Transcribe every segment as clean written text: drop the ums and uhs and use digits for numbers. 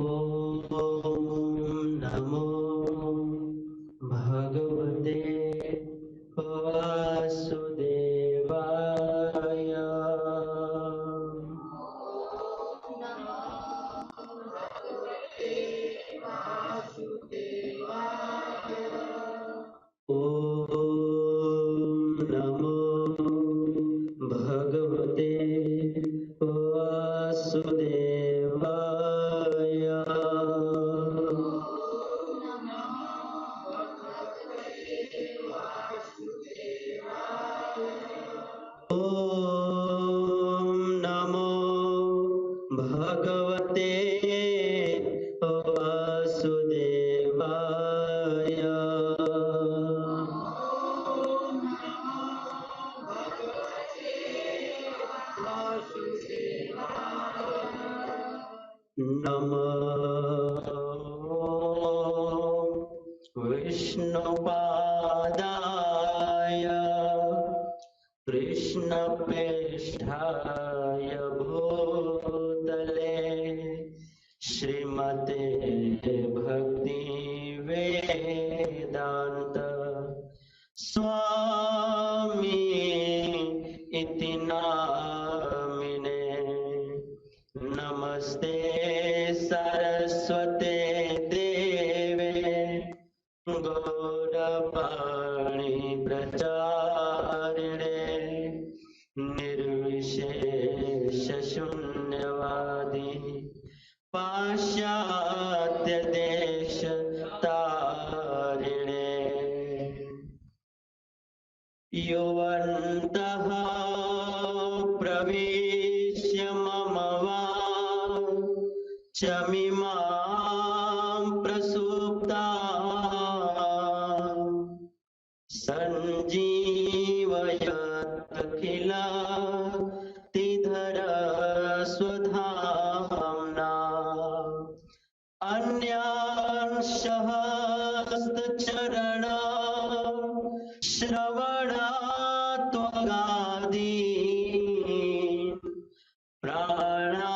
ॐ नमो भगवते वासुदेवाय। ॐ नमो भगवते वासुदेवाय। ॐ नमो भगवते वासुदेवाय। नमः विष्णुपादाय कृष्णप्रेष्ठाय भूतले श्रीमते भक्ति वेदांत स्वामी इति नामिने। नमस्ते सरस्वते देवे गौरवाणी प्रचारिणे निर्विशेष शून्यवादी पाश्चात्य देश तारिणे। युवन्तः प्रविश्य मम वाचमिमां प्रसुप्ताः सञ्जीवयत्यखिलातिधरस्वधाम्ना अन्यांशः हस्तचरणा श्रवणात्वगादि प्राणान्नमो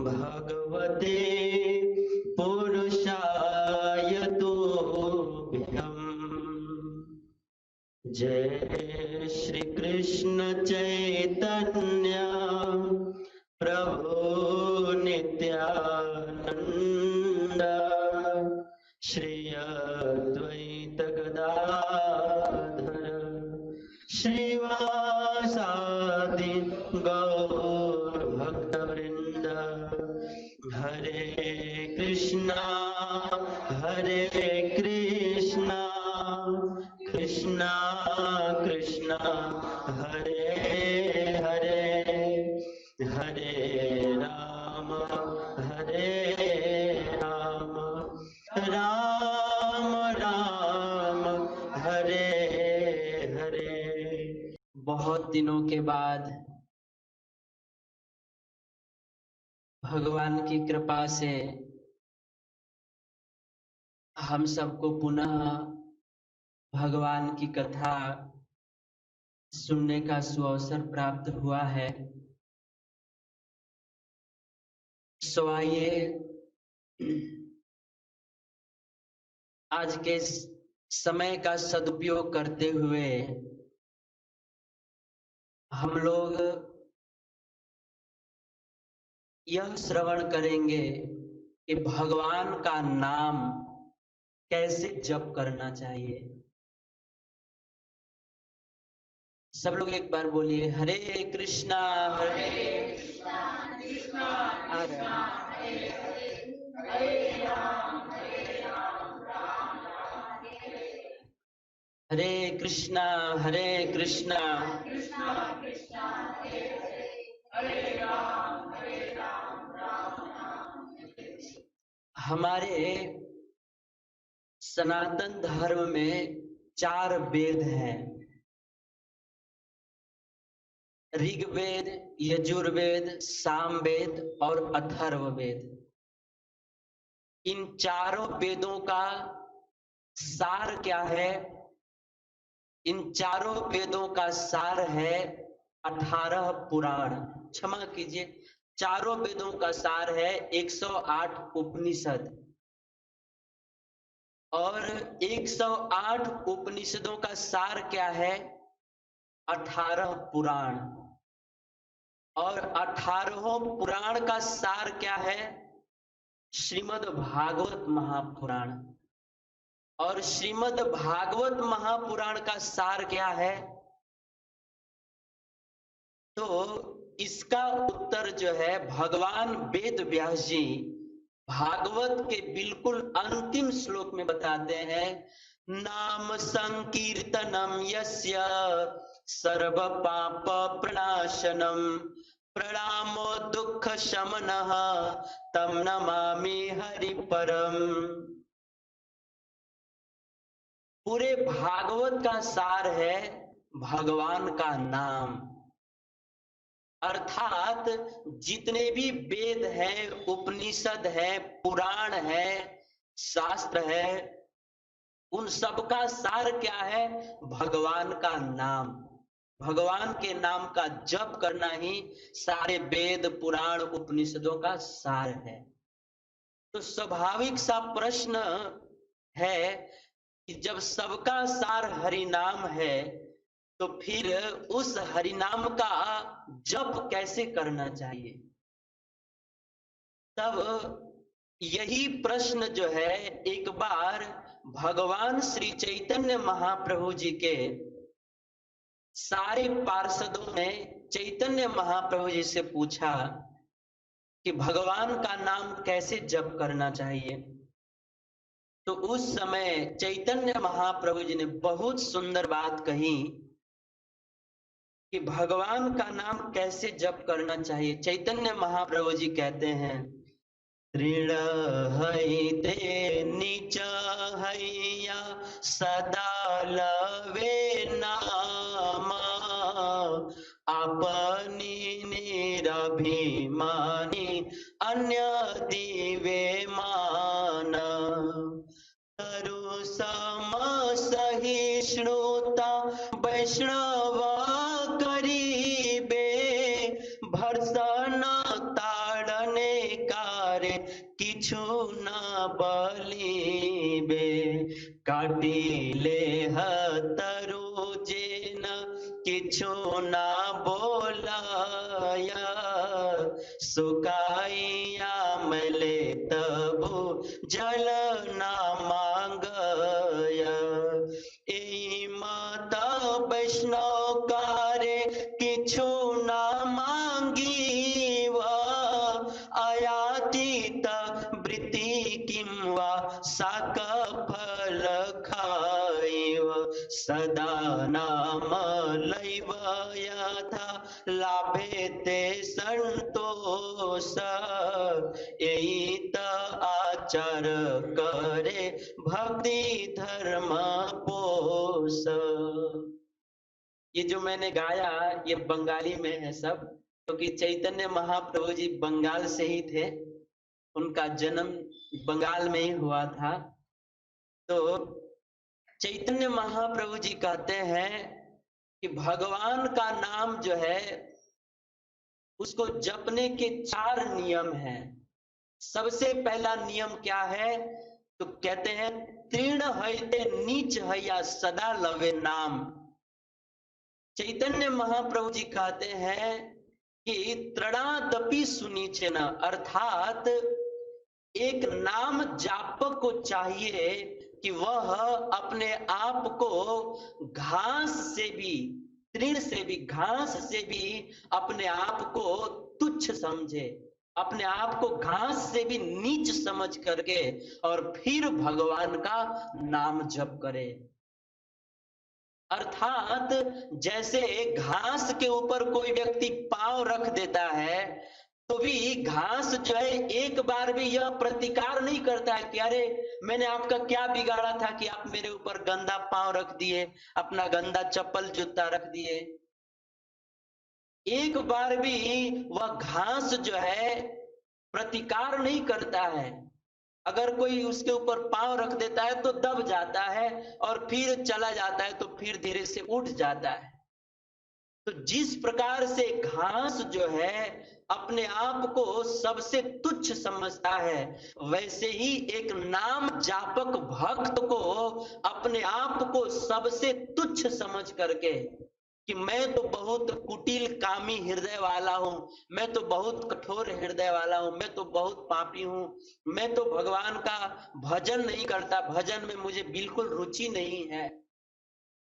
भगवते पुरुषाय तुभ्यम्। जय श्री कृष्ण चैतन्य प्रभु नित्यानंद श्री अद्वैत गदाधर श्रीवासादि गौर भक्तवृंद। हरे कृष्णा कृष्णा कृष्णा हरे हरे हरे राम राम राम हरे हरे। बहुत दिनों के बाद भगवान की कृपा से हम सबको पुनः भगवान की कथा सुनने का सुअवसर प्राप्त हुआ है। सो आइए आज के समय का सदुपयोग करते हुए हम लोग यह श्रवण करेंगे कि भगवान का नाम कैसे जप करना चाहिए। सब लोग एक बार बोलिए, हरे कृष्णा हरे कृष्णा कृष्णा हरे कृष्णा हरे कृष्णा कृष्णा कृष्णा हरे राम राम हमारे सनातन धर्म में 4 वेद हैं, ऋग्वेद, यजुर्वेद, सामवेद और अथर्ववेद। इन चारों वेदों का सार क्या है? इन चारों वेदों का सार है 18 पुराण। क्षमा कीजिए, चारों वेदों का सार है 108 उपनिषद, और 108 उपनिषदों का सार क्या है? 18 पुराण। और 18 पुराण का सार क्या है? श्रीमद् भागवत महापुराण। और श्रीमद् भागवत महापुराण का सार क्या है? तो इसका उत्तर जो है, भगवान वेद व्यास जी भागवत के बिल्कुल अंतिम श्लोक में बताते हैं, नाम संकीर्तनम यस्य सर्व पाप प्रणाशनम प्रणामो दुख शमनः तम नमामि हरि परम। पूरे भागवत का सार है भगवान का नाम। अर्थात जितने भी वेद हैं, उपनिषद है, पुराण है, शास्त्र है, उन सब का सार क्या है? भगवान का नाम। भगवान के नाम का जप करना ही सारे वेद पुराण उपनिषदों का सार है। तो स्वाभाविक सा प्रश्न है कि जब सबका सार हरि नाम है, तो फिर उस हरिनाम का जप कैसे करना चाहिए? तब यही प्रश्न जो है एक बार भगवान श्री चैतन्य महाप्रभु जी के सारे पार्षदों ने चैतन्य महाप्रभु जी से पूछा कि भगवान का नाम कैसे जप करना चाहिए। तो उस समय चैतन्य महाप्रभु जी ने बहुत सुंदर बात कही कि भगवान का नाम कैसे जप करना चाहिए। चैतन्य महाप्रभु जी कहते हैं, तृण हईते नीच हैया सदा लवे नामा अपनी निरभिमानी अन्य दिवे मान तरु सम सहिष्णुता वैष्णव करीबे भर्सन ताड़ने कार्य किछु न बलिबे काटिले तरु जेन किछु न बोलाया सुकाइया मले तबु जल न मांगया ए माता वैष्णव कार्य किछु न मांगी आयातीत वृत्ति किं वा साक फल खाइव सदा नाम लैव यथा लाभे ते संतोष एत आचार करे भक्ति धर्म पोष। ये जो मैंने गाया ये बंगाली में है सब, क्योंकि चैतन्य महाप्रभु जी बंगाल से ही थे, उनका जन्म बंगाल में ही हुआ था। तो चैतन्य महाप्रभु जी कहते हैं कि भगवान का नाम जो है उसको जपने के 4 नियम हैं। सबसे पहला नियम क्या है? तो कहते हैं, तृण हईते नीच हैया सदा लवे नाम। चैतन्य महाप्रभु जी कहते हैं कि तृणादपि सुनीचे न, अर्थात एक नाम जापक को चाहिए कि वह अपने आप को घास से भी, तृण से भी, घास से भी अपने आप को तुच्छ समझे, अपने आप को घास से भी नीच समझ करके और फिर भगवान का नाम जप करे। अर्थात जैसे घास के ऊपर कोई व्यक्ति पांव रख देता है तो भी घास जो है एक बार भी यह प्रतिकार नहीं करता है कि अरे मैंने आपका क्या बिगाड़ा था कि आप मेरे ऊपर गंदा पांव रख दिए, अपना गंदा चप्पल जूता रख दिए। एक बार भी वह घास जो है प्रतिकार नहीं करता है। अगर कोई उसके ऊपर पांव रख देता है तो दब जाता है और फिर चला जाता है, तो फिर धीरे से उठ जाता है। तो जिस प्रकार से घास जो है अपने आप को सबसे तुच्छ समझता है, वैसे ही एक नाम जापक भक्त को अपने आप को सबसे तुच्छ समझ करके कि मैं तो बहुत कुटिल कामी हृदय वाला हूं, मैं तो बहुत कठोर हृदय वाला हूं, मैं तो बहुत पापी हूं, मैं तो भगवान का भजन नहीं करता, भजन में मुझे बिल्कुल रुचि नहीं है,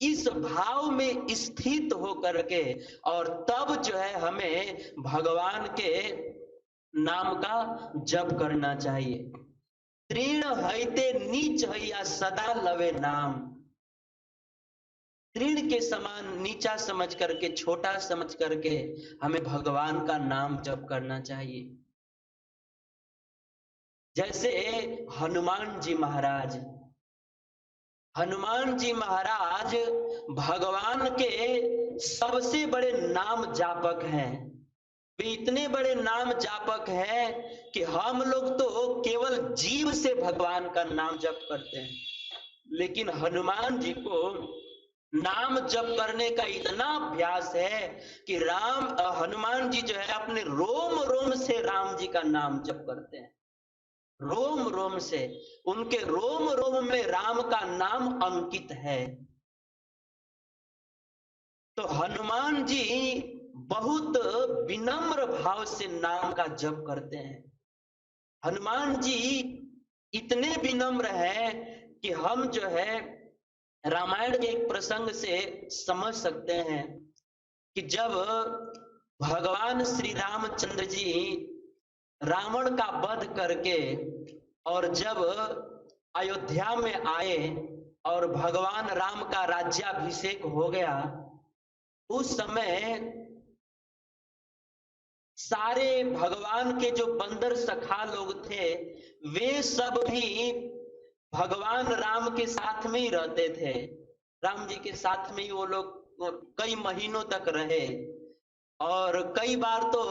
इस भाव में स्थित होकर के और तब जो है हमें भगवान के नाम का जप करना चाहिए। तृण हईते नीच हैया सदा लवे नाम, तृण के समान नीचा समझ करके, छोटा समझ करके हमें भगवान का नाम जप करना चाहिए। जैसे हनुमान जी महाराज, हनुमान जी महाराज भगवान के सबसे बड़े नाम जापक हैं। वे इतने बड़े नाम जापक हैं कि हम लोग तो केवल जीव से भगवान का नाम जप करते हैं, लेकिन हनुमान जी को नाम जप करने का इतना अभ्यास है कि हनुमान जी जो है अपने रोम रोम से राम जी का नाम जप करते हैं, रोम रोम से, उनके रोम रोम में राम का नाम अंकित है। तो हनुमान जी बहुत विनम्र भाव से नाम का जप करते हैं। हनुमान जी इतने विनम्र हैं कि हम जो है रामायण के एक प्रसंग से समझ सकते हैं कि जब भगवान श्री रामचंद्र जी रावण का वध करके और जब अयोध्या में आए और भगवान राम का राज्याभिषेक हो गया, उस समय सारे भगवान के जो बंदर सखा लोग थे, वे सब भी भगवान राम के साथ में ही रहते थे। राम जी के साथ में ही वो लोग कई महीनों तक रहे और कई बार तो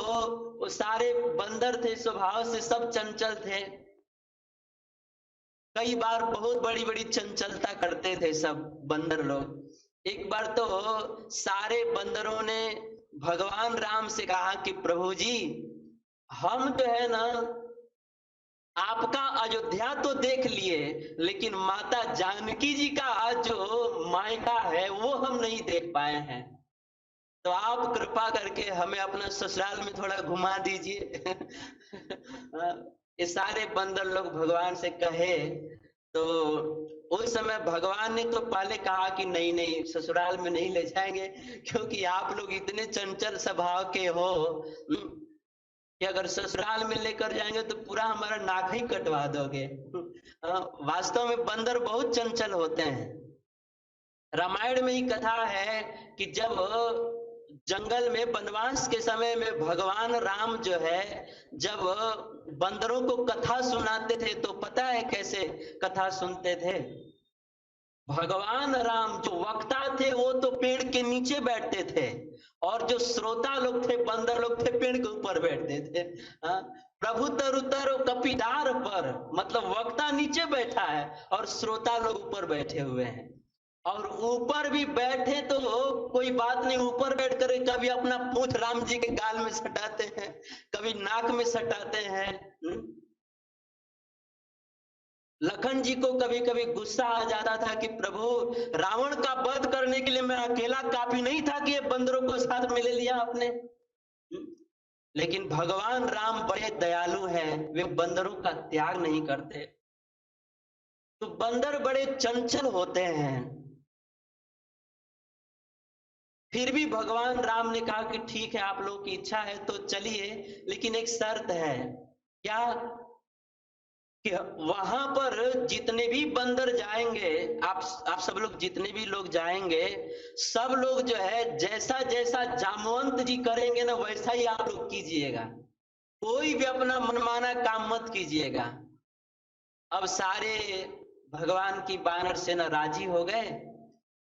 वो सारे बंदर थे, स्वभाव से सब चंचल थे, कई बार बहुत बड़ी बड़ी चंचलता करते थे सब बंदर लोग। एक बार तो सारे बंदरों ने भगवान राम से कहा कि प्रभु जी, हम जो है ना आपका अयोध्या तो देख लिए, लेकिन माता जानकी जी का जो मायका है वो हम नहीं देख पाए हैं, तो आप कृपा करके हमें अपना ससुराल में थोड़ा घुमा दीजिए। ये सारे बंदर लोग भगवान से कहे, तो उस समय भगवान ने तो पहले कहा कि नहीं नहीं, ससुराल में नहीं ले जाएंगे, क्योंकि आप लोग इतने चंचल स्वभाव के हो कि अगर ससुराल में लेकर जाएंगे तो पूरा हमारा नाक ही कटवा दोगे। वास्तव में बंदर बहुत चंचल होते हैं। रामायण में ही कथा है कि जब जंगल में वनवास के समय में भगवान राम जो है जब बंदरों को कथा सुनाते थे, तो पता है कैसे कथा सुनते थे? भगवान राम जो वक्ता थे वो तो पेड़ के नीचे बैठते थे, और जो श्रोता लोग थे, बंदर लोग थे, पेड़ के ऊपर बैठते थे। प्रभु तरु तरु कपिडार पर, मतलब वक्ता नीचे बैठा है और श्रोता लोग ऊपर बैठे हुए हैं। और ऊपर भी बैठे तो कोई बात नहीं, ऊपर बैठ कर कभी अपना पूंछ राम जी के गाल में सटाते हैं, कभी नाक में सटाते हैं। लखन जी को कभी कभी गुस्सा आ जाता था कि प्रभु, रावण का वध करने के लिए मैं अकेला काफी नहीं था कि ये बंदरों को साथ में ले लिया आपने। लेकिन भगवान राम बड़े दयालु हैं, वे बंदरों का त्याग नहीं करते। तो बंदर बड़े चंचल होते हैं, फिर भी भगवान राम ने कहा कि ठीक है, आप लोगों की इच्छा है तो चलिए, लेकिन एक शर्त है। क्या? कि वहां पर जितने भी बंदर जाएंगे, आप सब लोग जितने भी लोग जाएंगे, सब लोग जो है जैसा जैसा जामवंत जी करेंगे ना, वैसा ही आप लोग कीजिएगा, कोई भी अपना मनमाना काम मत कीजिएगा। अब सारे भगवान की वानर सेना राजी हो गए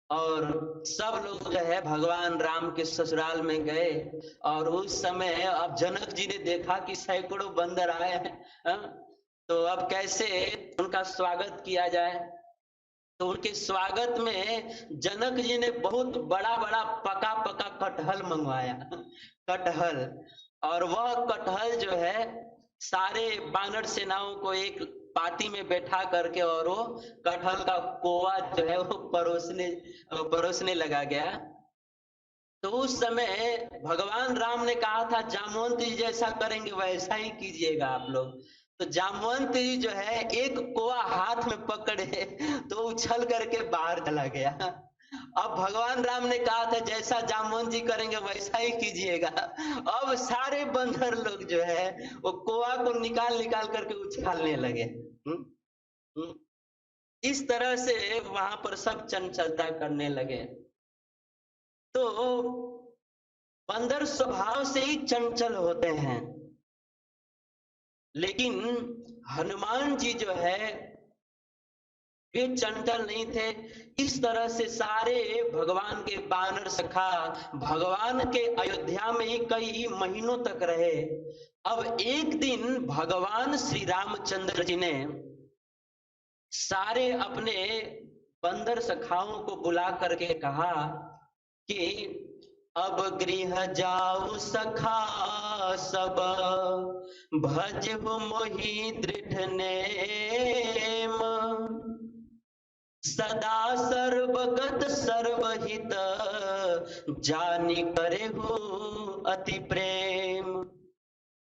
और सब लोग जो है भगवान राम के ससुराल में गए। और उस समय अब जनक जी ने देखा कि सैकड़ों बंदर आए हैं, तो अब कैसे उनका स्वागत किया जाए? तो उनके स्वागत में जनक जी ने बहुत बड़ा बड़ा पका पका कटहल मंगवाया। कटहल, और वह कटहल जो है सारे बानर सेनाओं को एक पार्टी में बैठा करके, और वो कटहल का कोवा जो है वो परोसने लगा गया। तो उस समय भगवान राम ने कहा था जामवंत जी जैसा करेंगे वैसा ही कीजिएगा आप लोग। तो जामवंत जी जो है एक कोआ हाथ में पकड़े तो उछल करके बाहर चला गया। अब भगवान राम ने कहा था जैसा जामवंत जी करेंगे वैसा ही कीजिएगा। अब सारे बंदर लोग जो है वो कोआ को निकाल निकाल करके उछालने लगे। हम्म। इस तरह से वहां पर सब चंचलता करने लगे। तो बंदर स्वभाव से ही चंचल होते हैं, लेकिन हनुमान जी जो है वे चंचल नहीं थे। इस तरह से सारे भगवान के बानर सखा भगवान के अयोध्या में ही कई महीनों तक रहे। अब एक दिन भगवान श्री रामचंद्र जी ने सारे अपने बंदर सखाओं को बुला करके कहा कि अब गृह जाओ सखा सब, भजहु मोहि दृढ़ नेम, सदा सर्वगत सर्वहित, जानि करेहु अति प्रेम।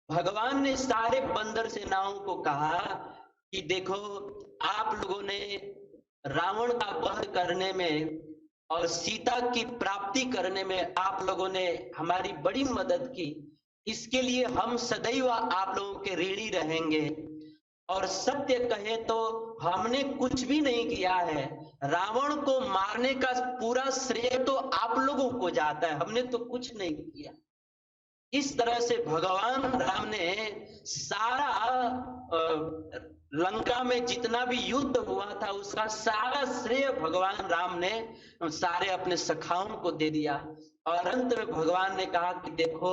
भगवान ने सारे बंदर सेनाओं को कहा कि देखो, आप लोगों ने रावण का वध करने में और सीता की प्राप्ति करने में आप लोगों ने हमारी बड़ी मदद की। इसके लिए हम सदैव आप लोगों के ऋणी रहेंगे। और सत्य कहे तो हमने कुछ भी नहीं किया है, रावण को मारने का पूरा श्रेय तो आप लोगों को जाता है, हमने तो कुछ नहीं किया। इस तरह से भगवान राम ने सारा लंका में जितना भी युद्ध हुआ था उसका सारा श्रेय भगवान राम ने सारे अपने सखाओं को दे दिया। और अंत में भगवान ने कहा कि देखो,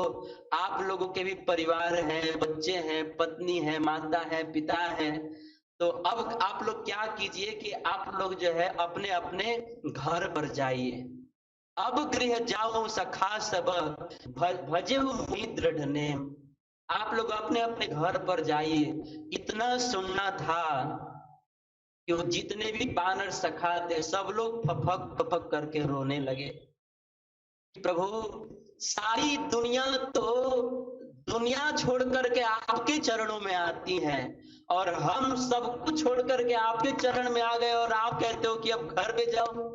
आप लोगों के भी परिवार हैं, बच्चे हैं, पत्नी है, माता है, पिता है। तो अब आप लोग क्या कीजिए कि आप लोग जो है अपने अपने घर पर जाइए। अब गृह जाओ सखा सब, भजे मोहि दृढ़ नेम। आप लोग अपने अपने घर पर जाइए। इतना सुनना था कि वो जितने भी बानर सखा थे सब लोग फपक फपक करके रोने लगे। प्रभु, सारी दुनिया तो दुनिया छोड़ करके आपके चरणों में आती है, और हम सब कुछ छोड़ करके आपके चरण में आ गए, और आप कहते हो कि अब घर पे जाओ।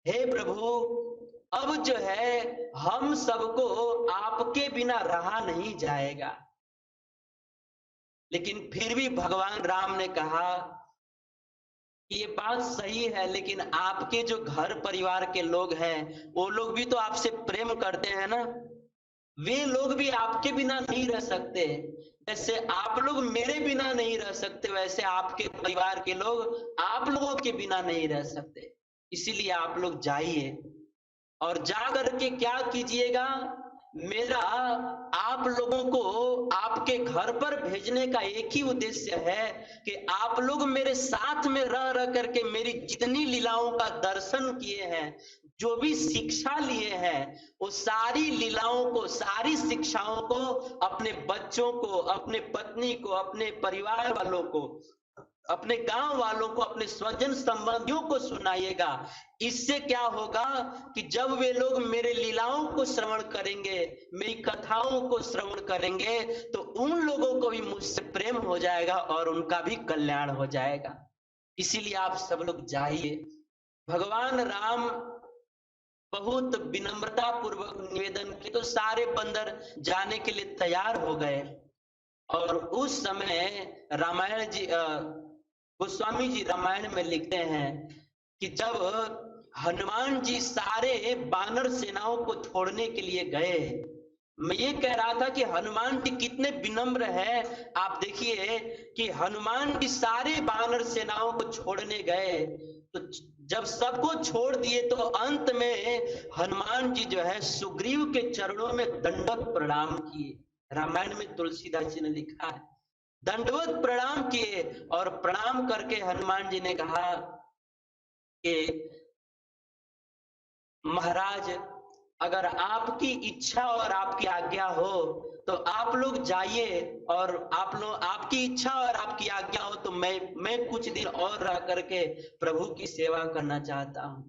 हे प्रभु, अब जो है हम सबको आपके बिना रहा नहीं जाएगा। लेकिन फिर भी भगवान राम ने कहा कि ये बात सही है, लेकिन आपके जो घर परिवार के लोग हैं वो लोग भी तो आपसे प्रेम करते हैं ना, वे लोग भी आपके बिना नहीं रह सकते। जैसे आप लोग मेरे बिना नहीं रह सकते, वैसे आपके परिवार के लोग आप लोगों के बिना नहीं रह सकते। इसीलिए आप लोग जाइए, और जा करके क्या कीजिएगा, मेरा आप लोगों को आपके घर पर भेजने का एक ही उद्देश्य है कि आप लोग मेरे साथ में रह रह करके मेरी जितनी लीलाओं का दर्शन किए हैं, जो भी शिक्षा लिए हैं, वो सारी लीलाओं को, सारी शिक्षाओं को अपने बच्चों को, अपने पत्नी को, अपने परिवार वालों को, अपने गांव वालों को, अपने स्वजन संबंधियों को सुनाइएगा। इससे क्या होगा कि जब वे लोग मेरे लीलाओं को श्रवण करेंगे, मेरी कथाओं को श्रवण करेंगे, तो उन लोगों को भी मुझसे प्रेम हो जाएगा और उनका भी कल्याण हो जाएगा। इसीलिए आप सब लोग जाइए। भगवान राम बहुत विनम्रता पूर्वक निवेदन किए तो सारे बंदर जाने के लिए तैयार हो गए। और उस समय रामायण जी, गोस्वामी जी रामायण में लिखते हैं कि जब हनुमान जी सारे बानर सेनाओं को छोड़ने के लिए गए, मैं ये कह रहा था कि हनुमान जी कितने विनम्र है। आप देखिए कि हनुमान जी सारे बानर सेनाओं को छोड़ने गए, तो जब सबको छोड़ दिए तो अंत में हनुमान जी जो है सुग्रीव के चरणों में दंडवत प्रणाम किए। रामायण में तुलसीदास जी ने लिखा है दंडवत प्रणाम किए और प्रणाम करके हनुमान जी ने कहा कि महाराज, अगर आपकी इच्छा और आपकी आज्ञा हो तो आप लोग जाइए, और आपकी इच्छा और आपकी आज्ञा हो तो मैं कुछ दिन और रह करके प्रभु की सेवा करना चाहता हूं।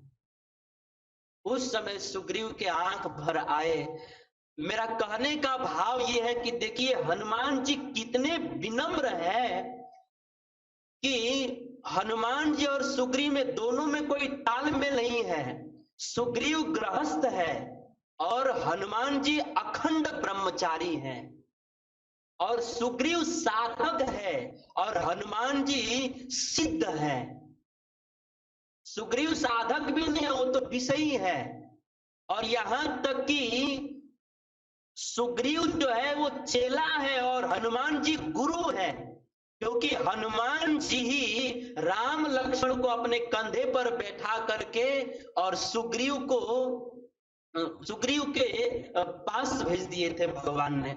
उस समय सुग्रीव के आंख भर आए। मेरा कहने का भाव यह है कि देखिए हनुमान जी कितने विनम्र हैं कि हनुमान जी और सुग्रीव में दोनों में कोई तालमेल नहीं है। सुग्रीव गृहस्थ है और हनुमान जी अखंड ब्रह्मचारी हैं, और सुग्रीव साधक है और हनुमान जी सिद्ध है। सुग्रीव साधक भी नहीं है, वो तो विषयी है। और यहां तक कि सुग्रीव जो है वो चेला है और हनुमान जी गुरु है, क्योंकि हनुमान जी ही राम लक्ष्मण को अपने कंधे पर बैठा करके और सुग्रीव के पास भेज दिए थे भगवान ने,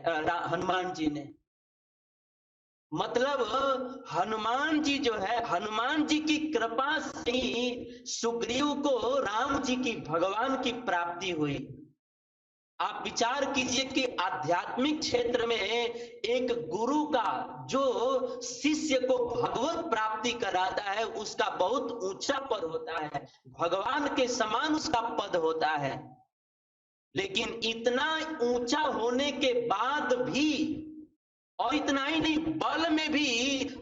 हनुमान जी ने। मतलब हनुमान जी जो है, हनुमान जी की कृपा से ही सुग्रीव को राम जी की, भगवान की प्राप्ति हुई। आप विचार कीजिए कि आध्यात्मिक क्षेत्र में एक गुरु का जो शिष्य को भगवत प्राप्ति कराता है उसका बहुत ऊंचा पद होता है, भगवान के समान उसका पद होता है। लेकिन इतना ऊंचा होने के बाद भी, और इतना ही नहीं, बल में भी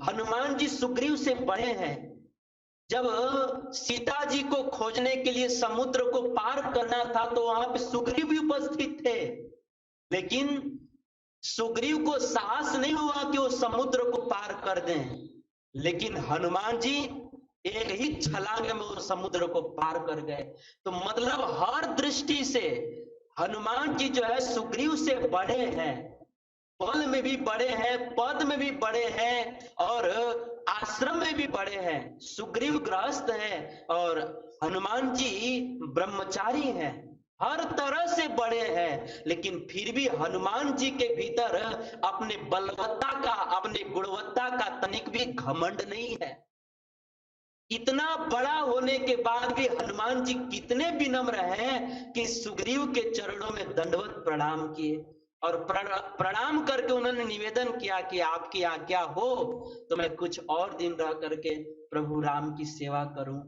हनुमान जी सुग्रीव से बड़े हैं। जब सीता जी को खोजने के लिए समुद्र को पार करना था तो वहां पे सुग्रीव भी उपस्थित थे, लेकिन सुग्रीव को साहस नहीं हुआ कि वो समुद्र को पार कर दें। लेकिन हनुमान जी एक ही छलांग में वो समुद्र को पार कर गए। तो मतलब हर दृष्टि से हनुमान जी जो है सुग्रीव से बड़े हैं, बल में भी बड़े हैं, पद में भी बड़े हैं और आश्रम में भी बड़े हैं। सुग्रीव गृहस्थ है और हनुमान जी ब्रह्मचारी हैं, हर तरह से बड़े हैं। लेकिन फिर भी हनुमान जी के भीतर अपने बलवत्ता का, अपने गुणवत्ता का तनिक भी घमंड नहीं है। इतना बड़ा होने के बाद भी हनुमान जी कितने विनम्र हैं कि सुग्रीव के चरणों में दंडवत प्रणाम किए और प्रणाम करके उन्होंने निवेदन किया कि आपकी आज्ञा हो तो मैं कुछ और दिन रह करके प्रभु राम की सेवा करूं।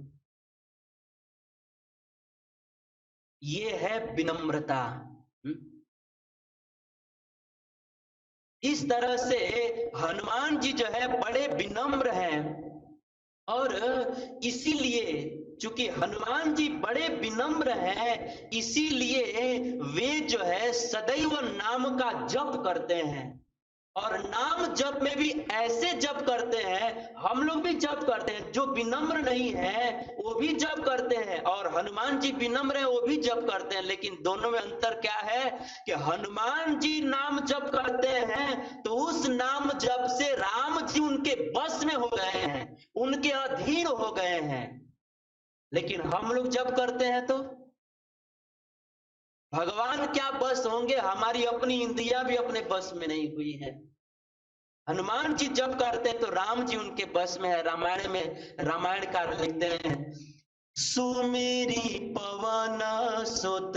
ये है विनम्रता। इस तरह से हनुमान जी जो है बड़े विनम्र हैं, और इसीलिए चूंकि हनुमान जी बड़े विनम्र हैं, इसीलिए वे जो है सदैव नाम का जप करते हैं। और नाम जप में भी ऐसे जप करते हैं, हम लोग भी जप करते हैं, जो विनम्र नहीं है वो भी जप करते हैं, और हनुमान जी विनम्र है वो भी जप करते हैं। लेकिन दोनों में अंतर क्या है कि हनुमान जी नाम जप करते हैं तो उस नाम जप से राम जी उनके बस में हो गए हैं, उनके अधीन हो गए हैं। लेकिन हम लोग जप करते हैं तो भगवान क्या बस होंगे, हमारी अपनी इंद्रियां भी अपने बस में नहीं हुई है। हनुमान जी जब करते हैं तो राम जी उनके बस में है। रामायणकार लिखते हैं, सुमेरी पवन सुत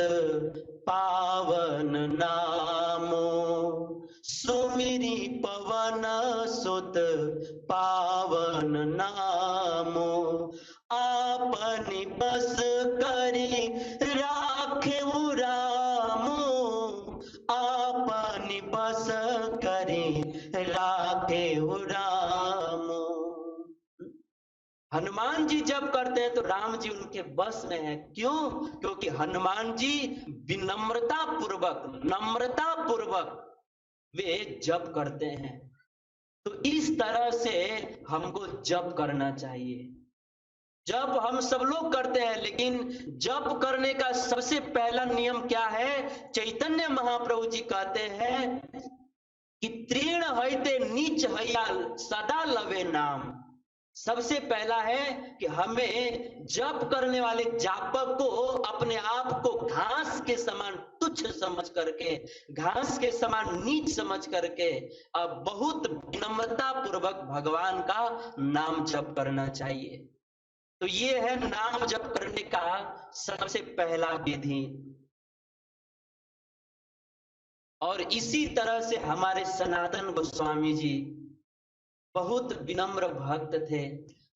पावन नामो, सुमेरी पवन सुत पावन नामो, आपनि बस करी राखे रामो, आपनि बस करी राखे रामो। हनुमान जी जब करते हैं तो राम जी उनके बस में है। क्यों? क्योंकि हनुमान जी विनम्रता पूर्वक, नम्रता पूर्वक वे जप करते हैं। तो इस तरह से हमको जप करना चाहिए। जप हम सब लोग करते हैं, लेकिन जप करने का सबसे पहला नियम क्या है? चैतन्य महाप्रभु जी कहते हैं कि तीर्ण हईते नीच हया सदा लवे नाम। सबसे पहला है कि हमें जप करने वाले जापक को अपने आप को घास के समान तुच्छ समझ करके, घास के समान नीच समझ करके अब बहुत विनम्रता पूर्वक भगवान का नाम जप करना चाहिए। तो ये है नाम जप करने का सबसे पहला विधि। और इसी तरह से हमारे सनातन गोस्वामी जी बहुत विनम्र भक्त थे।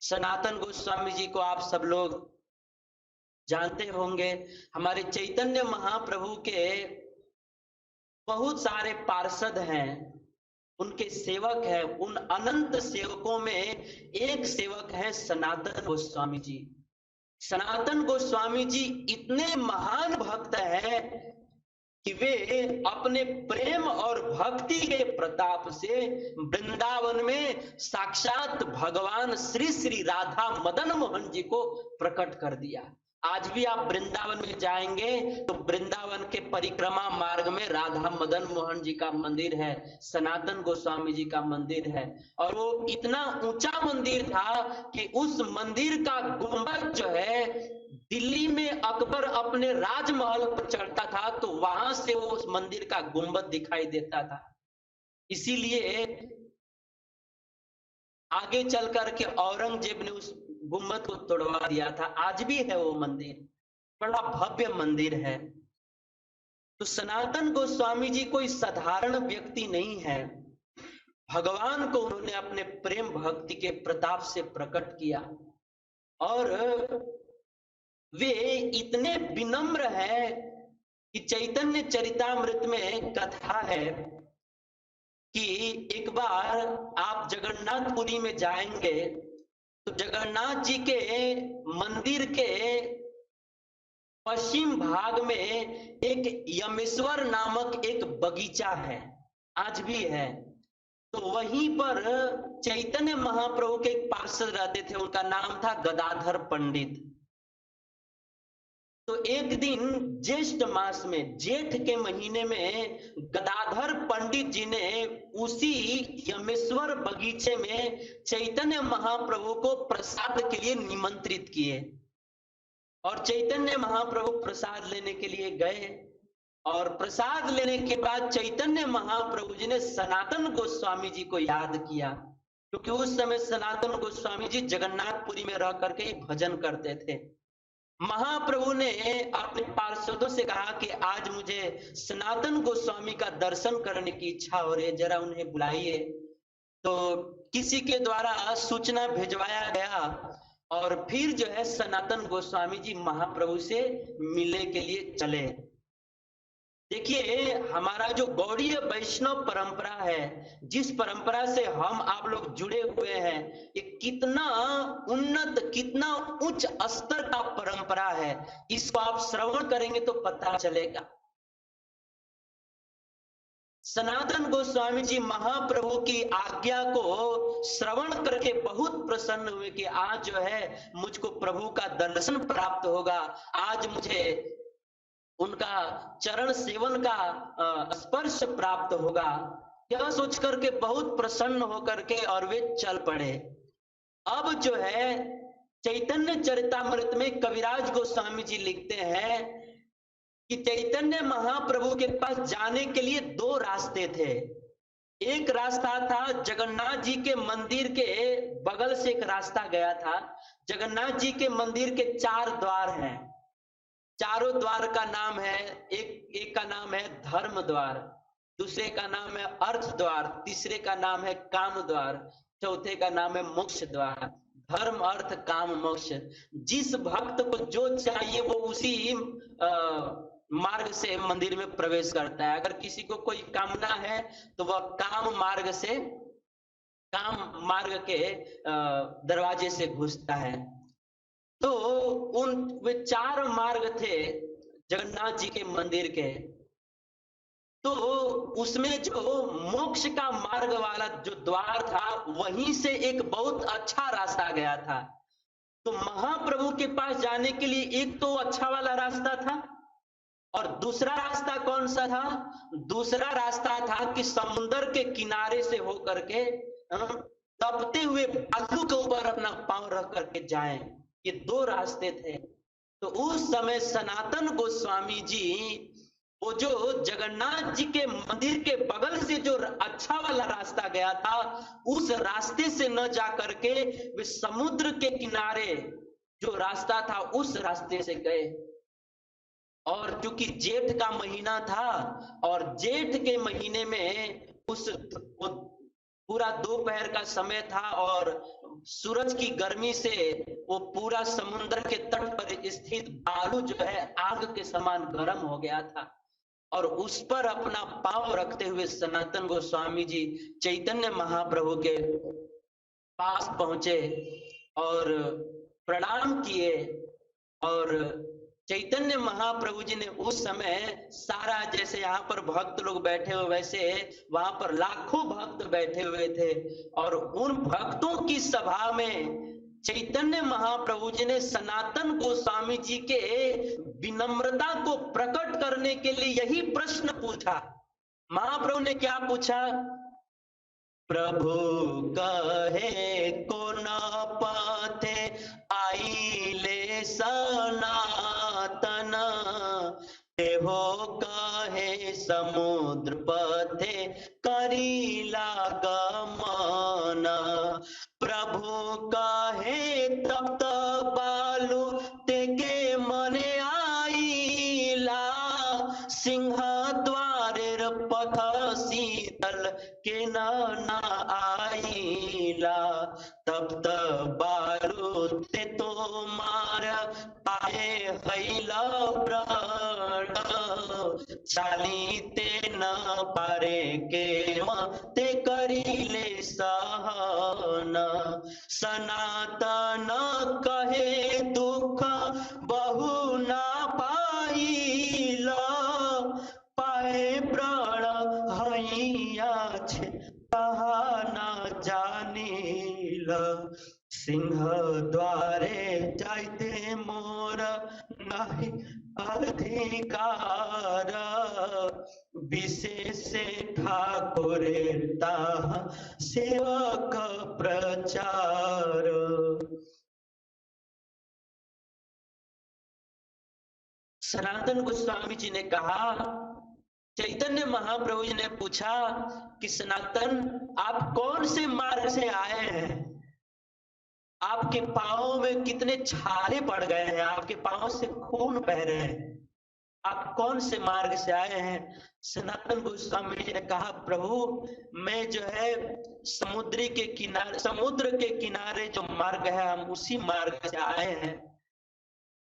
सनातन गोस्वामी जी को आप सब लोग जानते होंगे। हमारे चैतन्य महाप्रभु के बहुत सारे पार्षद हैं, उनके सेवक हैं। उन अनंत सेवकों में एक सेवक है सनातन गोस्वामी जी। सनातन गोस्वामी जी इतने महान भक्त हैं कि वे अपने प्रेम और भक्ति के प्रताप से वृंदावन में साक्षात भगवान श्री श्री राधा मदन मोहन जी को प्रकट कर दिया। आज भी आप वृंदावन में जाएंगे तो वृंदावन के परिक्रमा मार्ग में राधा मदन मोहन जी का मंदिर है, सनातन गोस्वामी जी का मंदिर है। और वो इतना ऊंचा मंदिर था कि उस मंदिर का गुंबद जो है, दिल्ली में अकबर अपने राजमहल पर चढ़ता था तो वहां से वो उस मंदिर का गुंबद दिखाई देता था। इसीलिए आगे चल करके औरंगजेब ने उस गुंबद को तोड़वा दिया था। आज भी है वो मंदिर, बड़ा भव्य मंदिर है। तो सनातन गोस्वामी जी कोई साधारण व्यक्ति नहीं है। भगवान को उन्होंने अपने प्रेम भक्ति के प्रताप से प्रकट किया। और वे इतने विनम्र हैं कि चैतन्य चरितामृत में कथा है कि एक बार आप जगन्नाथपुरी में जाएंगे तो जगन्नाथ जी के मंदिर के पश्चिम भाग में एक यमेश्वर नामक एक बगीचा है, आज भी है। तो वहीं पर चैतन्य महाप्रभु के एक पार्षद रहते थे, उनका नाम था गदाधर पंडित। तो एक दिन ज्येष्ठ मास में, जेठ के महीने में, गदाधर पंडित जी ने उसी यमेश्वर बगीचे में चैतन्य महाप्रभु को प्रसाद के लिए निमंत्रित किए। और चैतन्य महाप्रभु प्रसाद लेने के लिए गए। और प्रसाद लेने के बाद चैतन्य महाप्रभु जी ने सनातन गोस्वामी जी को याद किया, क्योंकि उस समय सनातन गोस्वामी जी जगन्नाथपुरी में रह करके ही भजन करते थे। महाप्रभु ने अपने पार्षदों से कहा कि आज मुझे सनातन गोस्वामी का दर्शन करने की इच्छा हो रही है, जरा उन्हें बुलाइए। तो किसी के द्वारा सूचना भिजवाया गया और फिर जो है सनातन गोस्वामी जी महाप्रभु से मिलने के लिए चले। देखिए, हमारा जो गौड़ीय वैष्णव परंपरा है, जिस परंपरा से हम आप लोग जुड़े हुए हैं, ये कितना उन्नत, कितना उच्च स्तर का परंपरा है, इसको आप श्रवण करेंगे तो पता चलेगा। सनातन गोस्वामी जी महाप्रभु की आज्ञा को श्रवण करके बहुत प्रसन्न हुए कि आज जो है मुझको प्रभु का दर्शन प्राप्त होगा, आज मुझे उनका चरण सेवन का स्पर्श प्राप्त होगा। यह सोच करके बहुत प्रसन्न होकर के और वे चल पड़े। अब जो है चैतन्य चरितामृत में कविराज गोस्वामी जी लिखते हैं कि चैतन्य महाप्रभु के पास जाने के लिए दो रास्ते थे। एक रास्ता था जगन्नाथ जी के मंदिर के बगल से, एक रास्ता गया था। जगन्नाथ जी के मंदिर के 4 द्वार हैं। चारों द्वार का नाम है, एक का नाम है धर्म द्वार, दूसरे का नाम है अर्थ द्वार, तीसरे का नाम है काम द्वार, चौथे का नाम है मोक्ष द्वार। धर्म, अर्थ, काम, मोक्ष। जिस भक्त को जो चाहिए वो उसी मार्ग से मंदिर में प्रवेश करता है। अगर किसी को कोई कामना है तो वह काम मार्ग के दरवाजे से घुसता है। तो वे 4 मार्ग थे जगन्नाथ जी के मंदिर के। तो उसमें जो मोक्ष का मार्ग वाला जो द्वार था, वहीं से एक बहुत अच्छा रास्ता गया था। तो महाप्रभु के पास जाने के लिए एक तो अच्छा वाला रास्ता था, और दूसरा रास्ता कौन सा था? दूसरा रास्ता था कि समुद्र के किनारे से होकर के तपते हुए बालू के ऊपर अपना पांव रख करके जाएं। ये दो रास्ते थे। तो उस समय सनातन गोस्वामी जी वो जो जगन्नाथ जी के मंदिर के बगल से जो अच्छा वाला रास्ता गया था, उस रास्ते से न जा करके वे समुद्र के किनारे जो रास्ता था उस रास्ते से गए। और क्योंकि जेठ का महीना था और जेठ के महीने में पूरा दोपहर का समय था और सूरज की गर्मी से वो पूरा समुद्र के तट पर स्थित बालू जो है आग के समान गर्म हो गया था। और उस पर अपना पांव रखते हुए सनातन गोस्वामी जी चैतन्य महाप्रभु के पास पहुंचे और प्रणाम किए। और चैतन्य महाप्रभु जी ने उस समय सारा, जैसे यहाँ पर भक्त लोग बैठे हुए वैसे वहां पर लाखों भक्त बैठे हुए थे। और उन भक्तों की सभा में चैतन्य महाप्रभु जी ने सनातन गोस्वामी जी के विनम्रता को प्रकट करने के लिए यही प्रश्न पूछा। महाप्रभु ने क्या पूछा? प्रभु कहे को न पाते आईले सनातन, देहो कहे समुद्र पथे करीला गमन। प्रभु कहे तप्त बालू तेके मने आईला, सिंह द्वारे पथ शीतल के न आईला। तप्त बालू ते तो मार पाए हैला प्राण, चाली ते न पारे के ते करीले सहन। सनातन कहे दुख बहु ना पाइला, पाए प्राण हैया छे कहा न जानिला। सिंह द्वारे जाइते मोर नहीं अधिकार, विशेष ठाकुर सेवक प्रचार। सनातन गोस्वामी जी ने कहा, चैतन्य महाप्रभु जी ने पूछा कि सनातन आप कौन से मार्ग से आए हैं? आपके पांवों में कितने छाले पड़ गए हैं, आपके पांव से खून बह रहे हैं, आप कौन से मार्ग से आए हैं? सनातन गोस्वामी जी ने कहा, प्रभु मैं जो है समुद्र के किनारे जो मार्ग है हम उसी मार्ग से आए हैं।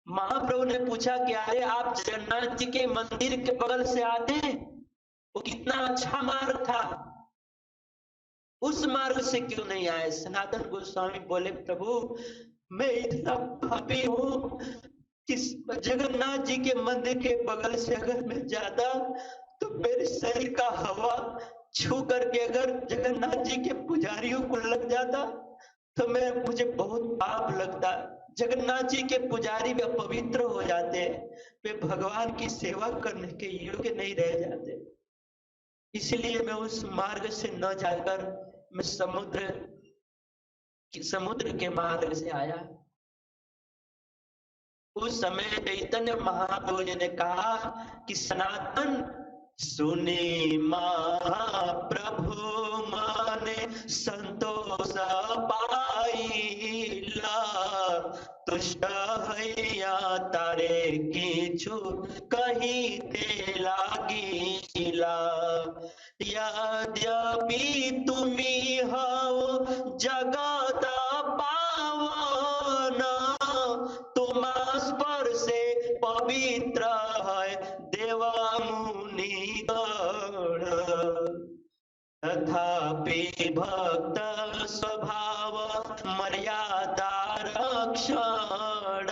महाप्रभु ने पूछा कि अरे आप जगन्नाथ जी के मंदिर के बगल से आते हैं, वो कितना अच्छा मार्ग था, उस मार्ग से क्यों नहीं आए? सनातन गोस्वामी बोले, प्रभु मैं इतना पापी हूं कि जगन्नाथ जी के मंदिर के बगल से अगर मैं जाता तो मेरे शरीर का हवा छू करके अगर जगन्नाथ जी के पुजारियों को लग जाता तो मुझे बहुत पाप लगता। जगन्नाथ जी के पुजारी वे पवित्र हो जाते हैं, वे भगवान की सेवा करने के योग्य नहीं रह जाते। इसलिए मैं उस मार्ग से न जाकर मैं समुद्र के मार्ग से आया। उस समय चैतन्य महाप्रभु जी ने कहा कि सनातन सुनी महाप्रभु माने संतोष पाइला, तुष्ट हैया तारे किछु कहिते लागिला। यद्यपि तुमी हो जगत पावन, तुम स्पर्शे पवित्र है देवा मुनि गण। तथापि भक्त स्वभाव मर्यादा रक्षण,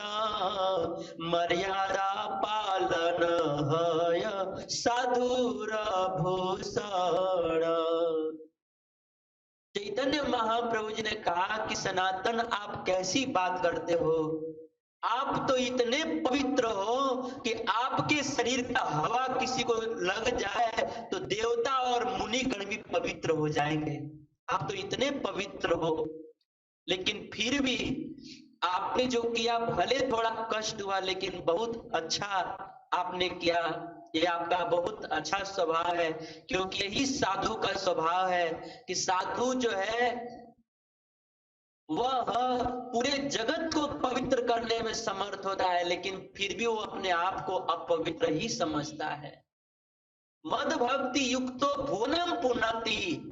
मर्यादा पालन है साधुर भूषण। चैतन्य महाप्रभु जी ने कहा कि सनातन आप कैसी बात करते हो, आप तो इतने पवित्र हो कि आपके शरीर का हवा किसी को लग जाए तो देवता और मुनि गण भी पवित्र हो जाएंगे। आप तो इतने पवित्र हो, लेकिन फिर भी आपने जो किया भले थोड़ा कष्ट हुआ, लेकिन बहुत अच्छा आपने किया। ये आपका बहुत अच्छा स्वभाव है, क्योंकि यही साधु का स्वभाव है कि साधु जो है वह पूरे जगत को पवित्र करने में समर्थ होता है, लेकिन फिर भी वो अपने आप को अपवित्र ही समझता है। मद भक्ति युक्तो भुवनम पुनति।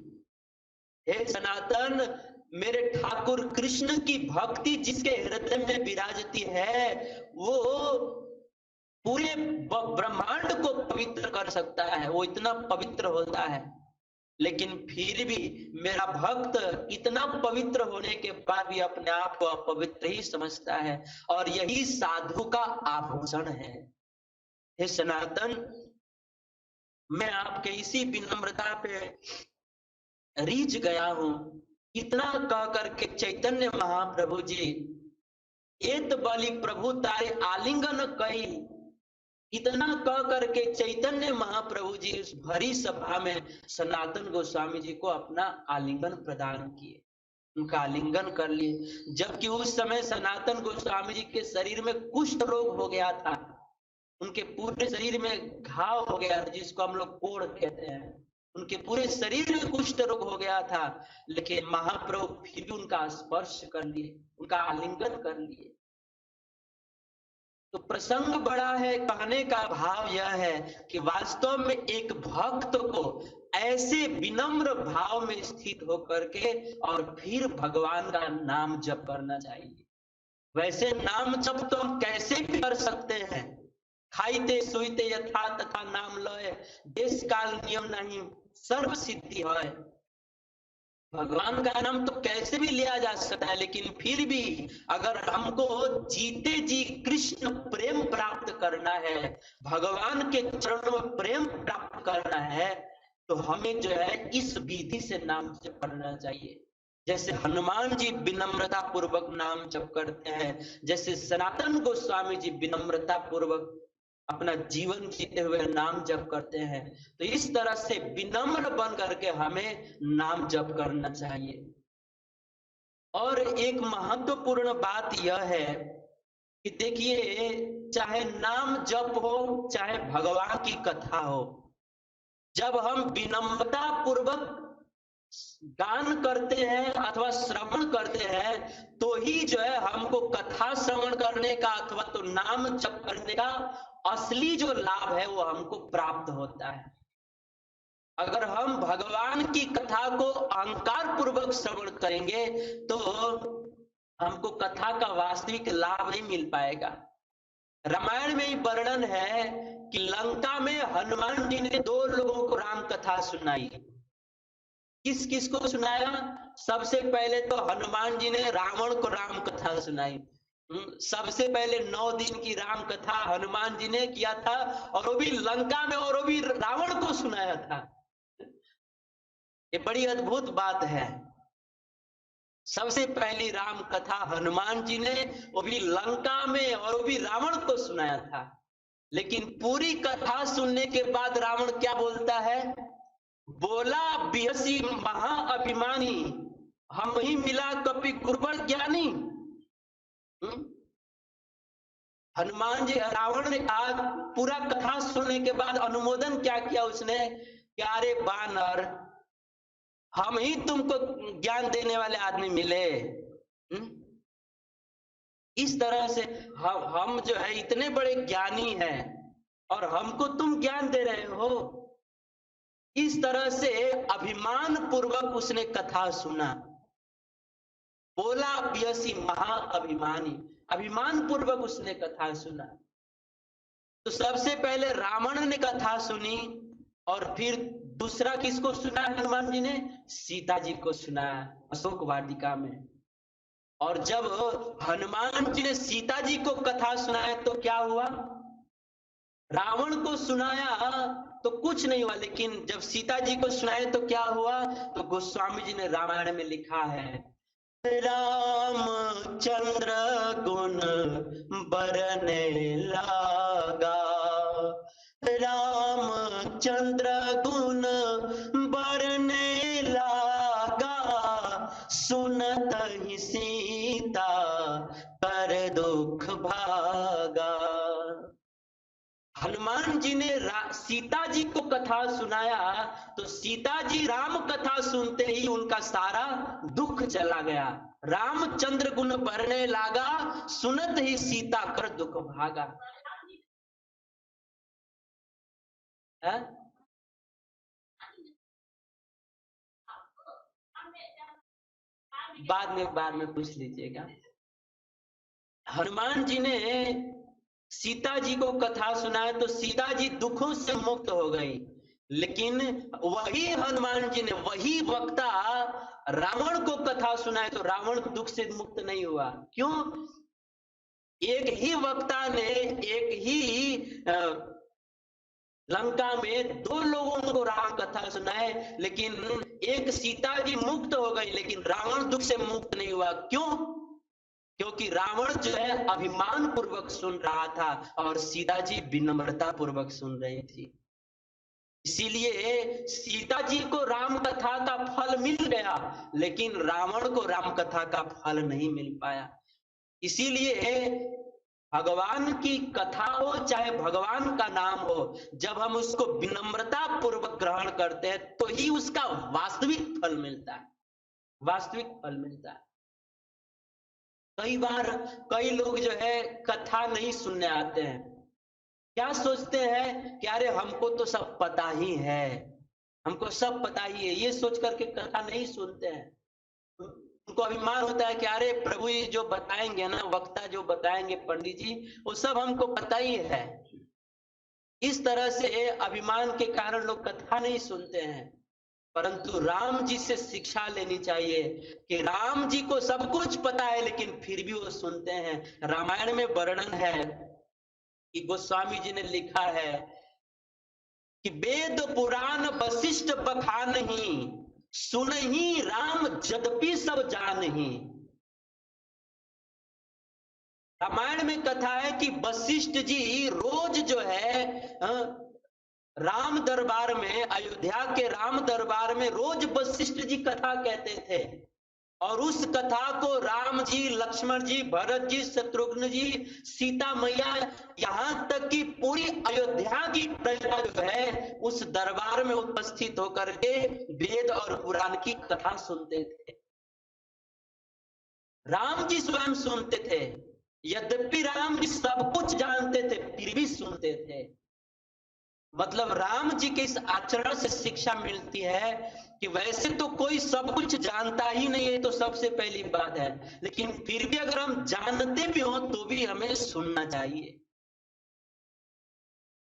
हे सनातन, मेरे ठाकुर कृष्ण की भक्ति जिसके हृदय में विराजती है, वो पूरे ब्रह्मांड को पवित्र कर सकता है, वो इतना पवित्र होता है। लेकिन फिर भी मेरा भक्त इतना पवित्र होने के बाद भी अपने आप को अपवित्र ही समझता है, और यही साधु का आभूषण है। हे सनातन, मैं आपके इसी विनम्रता पे रीझ गया हूं। इतना कह करके चैतन्य महाप्रभु जी, एत बलि प्रभु तारे आलिंगन कई, इतना कह करके चैतन्य महाप्रभु जी उस भरी सभा में सनातन गोस्वामी जी को अपना आलिंगन प्रदान किए, उनका आलिंगन कर लिए। जबकि उस समय सनातन गोस्वामी जी के शरीर में कुष्ठ रोग हो गया था, उनके पूरे शरीर में घाव हो गया था, जिसको हम लोग कोढ़ कहते हैं। उनके पूरे शरीर में कुष्ठ रोग हो गया था, लेकिन महाप्रभु फिर भी उनका स्पर्श कर लिए, उनका आलिंगन कर लिए। तो प्रसंग बड़ा है, कहने का भाव यह है कि वास्तव में एक भक्त को ऐसे विनम्र भाव में स्थित होकर के और फिर भगवान का नाम जप करना चाहिए। वैसे नाम जप तो हम कैसे भी कर सकते हैं, खाइते सोइते यथा तथा नाम लय, देश काल नियम नहीं सर्व सिद्धि है। भगवान का नाम तो कैसे भी लिया जा सकता है, लेकिन फिर भी अगर हमको जीते जी कृष्ण प्रेम प्राप्त करना है, भगवान के चरणों में प्रेम प्राप्त करना है, तो हमें जो है इस विधि से नाम जप करना चाहिए। जैसे हनुमान जी विनम्रता पूर्वक नाम जप करते हैं, जैसे सनातन गोस्वामी जी विनम्रता पूर्वक अपना जीवन जीते हुए नाम जप करते हैं, तो इस तरह से विनम्र बन करके हमें नाम जप करना चाहिए। और एक महत्वपूर्ण बात यह है कि देखिए, चाहे नाम जप हो चाहे भगवान की कथा हो, जब हम विनम्रता पूर्वक गान करते हैं अथवा श्रवण करते हैं, तो ही जो है हमको कथा श्रवण करने का अथवा तो नाम जप करने का असली जो लाभ है वो हमको प्राप्त होता है। अगर हम भगवान की कथा को अहंकार पूर्वक श्रवण करेंगे तो हमको कथा का वास्तविक लाभ नहीं मिल पाएगा। रामायण में ही वर्णन है कि लंका में हनुमान जी ने 2 लोगों को राम कथा सुनाई। किस किस को सुनाया? सबसे पहले तो हनुमान जी ने रावण को राम कथा सुनाई। सबसे पहले 9 दिन की राम कथा हनुमान जी ने किया था, और वो भी लंका में, और वो भी रावण को सुनाया था। ये बड़ी अद्भुत बात है। सबसे पहली राम कथा हनुमान जी ने, वो भी लंका में, और वो भी रावण को सुनाया था। लेकिन पूरी कथा सुनने के बाद रावण क्या बोलता है? बोला बिहसी महाअभिमानी, हम ही मिला कपि गुरुवर ज्ञानी। हनुमान जी, रावण ने कहा, पूरा कथा सुनने के बाद अनुमोदन क्या किया उसने? क्या रे बानर, हम ही तुमको ज्ञान देने वाले आदमी मिले। इस तरह से हम जो है इतने बड़े ज्ञानी हैं और हमको तुम ज्ञान दे रहे हो। इस तरह से अभिमान पूर्वक उसने कथा सुना। बोला बियसी महाअभिमानी, अभिमान पूर्वक उसने कथा सुना। तो सबसे पहले रावण ने कथा सुनी, और फिर दूसरा किसको सुना हनुमान जी ने? सीता जी को सुना अशोक वाटिका में। और जब हनुमान जी ने सीता जी को कथा सुनाया तो क्या हुआ? रावण को सुनाया तो कुछ नहीं हुआ, लेकिन जब सीता जी को सुनाया तो क्या हुआ? तो गोस्वामी जी ने रामायण में लिखा है, रामचंद्र गुण बरने लागा, रामचंद्र गुण बरने लागा, तहि सीता कर दुख भागा। हनुमान जी ने सीता जी को कथा सुनाया तो सीता जी राम कथा सुनते ही उनका सारा दुख चला गया। रामचंद्र गुण बरने लागा, सुनत ही सीता कर दुख भागा। है? बाद में पूछ लीजिएगा। हनुमान जी ने सीता जी को कथा सुनाया तो सीता जी दुखों से मुक्त हो गई, लेकिन वही हनुमान जी ने, वही वक्ता रावण को कथा सुनाए तो रावण दुख से मुक्त नहीं हुआ। क्यों? एक ही वक्ता ने एक ही लंका में दो लोगों को राम कथा सुनाए, लेकिन एक सीता जी मुक्त हो गई लेकिन रावण दुख से मुक्त नहीं हुआ। क्यों? क्योंकि रावण जो है अभिमान पूर्वक सुन रहा था और सीता जी विनम्रता पूर्वक सुन रही थी। इसीलिए सीता जी को राम कथा का फल मिल गया, लेकिन रावण को राम कथा का फल नहीं मिल पाया। इसीलिए भगवान की कथा हो चाहे भगवान का नाम हो, जब हम उसको विनम्रता पूर्वक ग्रहण करते हैं तो ही उसका वास्तविक फल मिलता है, वास्तविक फल मिलता है। कई बार कई लोग जो है कथा नहीं सुनने आते हैं, क्या सोचते हैं कि अरे हमको तो सब पता ही है, हमको सब पता ही है, ये सोच करके कथा नहीं सुनते हैं। उनको अभिमान होता है कि अरे प्रभु जी जो बताएंगे ना, वक्ता जो बताएंगे पंडित जी, वो सब हमको पता ही है। इस तरह से अभिमान के कारण लोग कथा नहीं सुनते हैं। परंतु राम जी से शिक्षा लेनी चाहिए कि राम जी को सब कुछ पता है लेकिन फिर भी वो सुनते हैं। रामायण में वर्णन है कि गोस्वामी जी ने लिखा है कि वेद पुराण वशिष्ठ बखानहि, सुनहि राम जदपि सब जानहि। रामायण में कथा है कि वशिष्ठ जी रोज जो है राम दरबार में, अयोध्या के राम दरबार में रोज वशिष्ठ जी कथा कहते थे और उस कथा को राम जी, लक्ष्मण जी, भरत जी, शत्रुघ्न जी, सीता मैया, यहां तक कि पूरी अयोध्या की प्रजा जो है उस दरबार में उपस्थित होकर के वेद और पुराण की कथा सुनते थे। राम जी स्वयं सुनते थे, यद्यपि राम जी सब कुछ जानते थे फिर भी सुनते थे। मतलब राम जी के इस आचरण से शिक्षा मिलती है कि वैसे तो कोई सब कुछ जानता ही नहीं है, तो सबसे पहली बात है, लेकिन फिर भी अगर हम जानते भी हो तो भी हमें सुनना चाहिए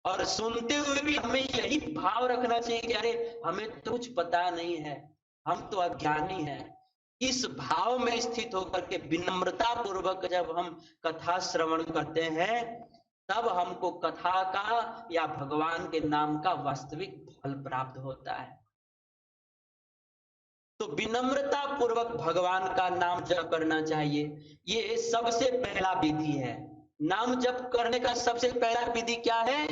और सुनते हुए भी हमें यही भाव रखना चाहिए कि अरे हमें तो कुछ पता नहीं है, हम तो अज्ञानी हैं। इस भाव में स्थित होकर के विनम्रता पूर्वक जब हम कथा श्रवण करते हैं तब हमको कथा का या भगवान के नाम का वास्तविक फल प्राप्त होता है। तो विनम्रता पूर्वक भगवान का नाम जप करना चाहिए, ये सबसे पहला विधि है। नाम जप करने का सबसे पहला विधि क्या है?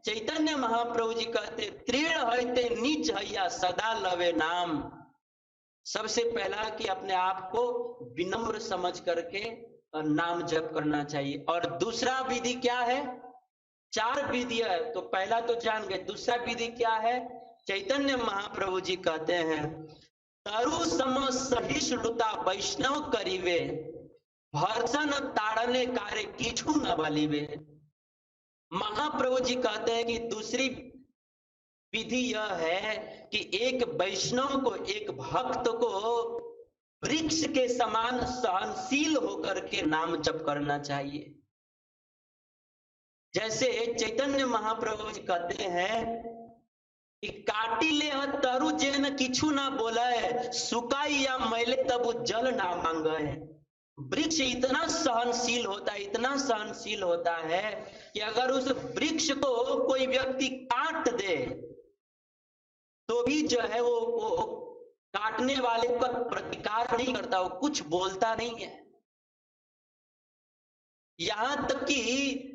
चैतन्य महाप्रभु जी कहते तृण हईते नीच हैया सदा लवे नाम। सबसे पहला कि अपने आप को विनम्र समझ करके नाम जप करना चाहिए। और दूसरा विधि क्या है? 4 विधि है, तो पहला तो जान गए, दूसरा विधि क्या है? चैतन्य महाप्रभु जी कहते हैं तरु सम सहिष्णुता वैष्णव करीवे, भर्सन ताड़ने कार्य किछु न बलिवे। महाप्रभु जी कहते हैं कि दूसरी विधि यह है कि एक वैष्णव को, एक भक्त को वृक्ष के समान सहनशील होकर के नाम जप करना चाहिए। जैसे चैतन्य महाप्रभु जी कहते हैं कि काटी ले तरु जेन किछु ना बोले, सुकाई या मैले तब जल ना मांगे। वृक्ष इतना सहनशील होता है, इतना सहनशील होता है कि अगर उस वृक्ष को कोई व्यक्ति काट दे तो भी जो है वो काटने वाले पर प्रतिकार नहीं करता, वो कुछ बोलता नहीं है। यहां तक कि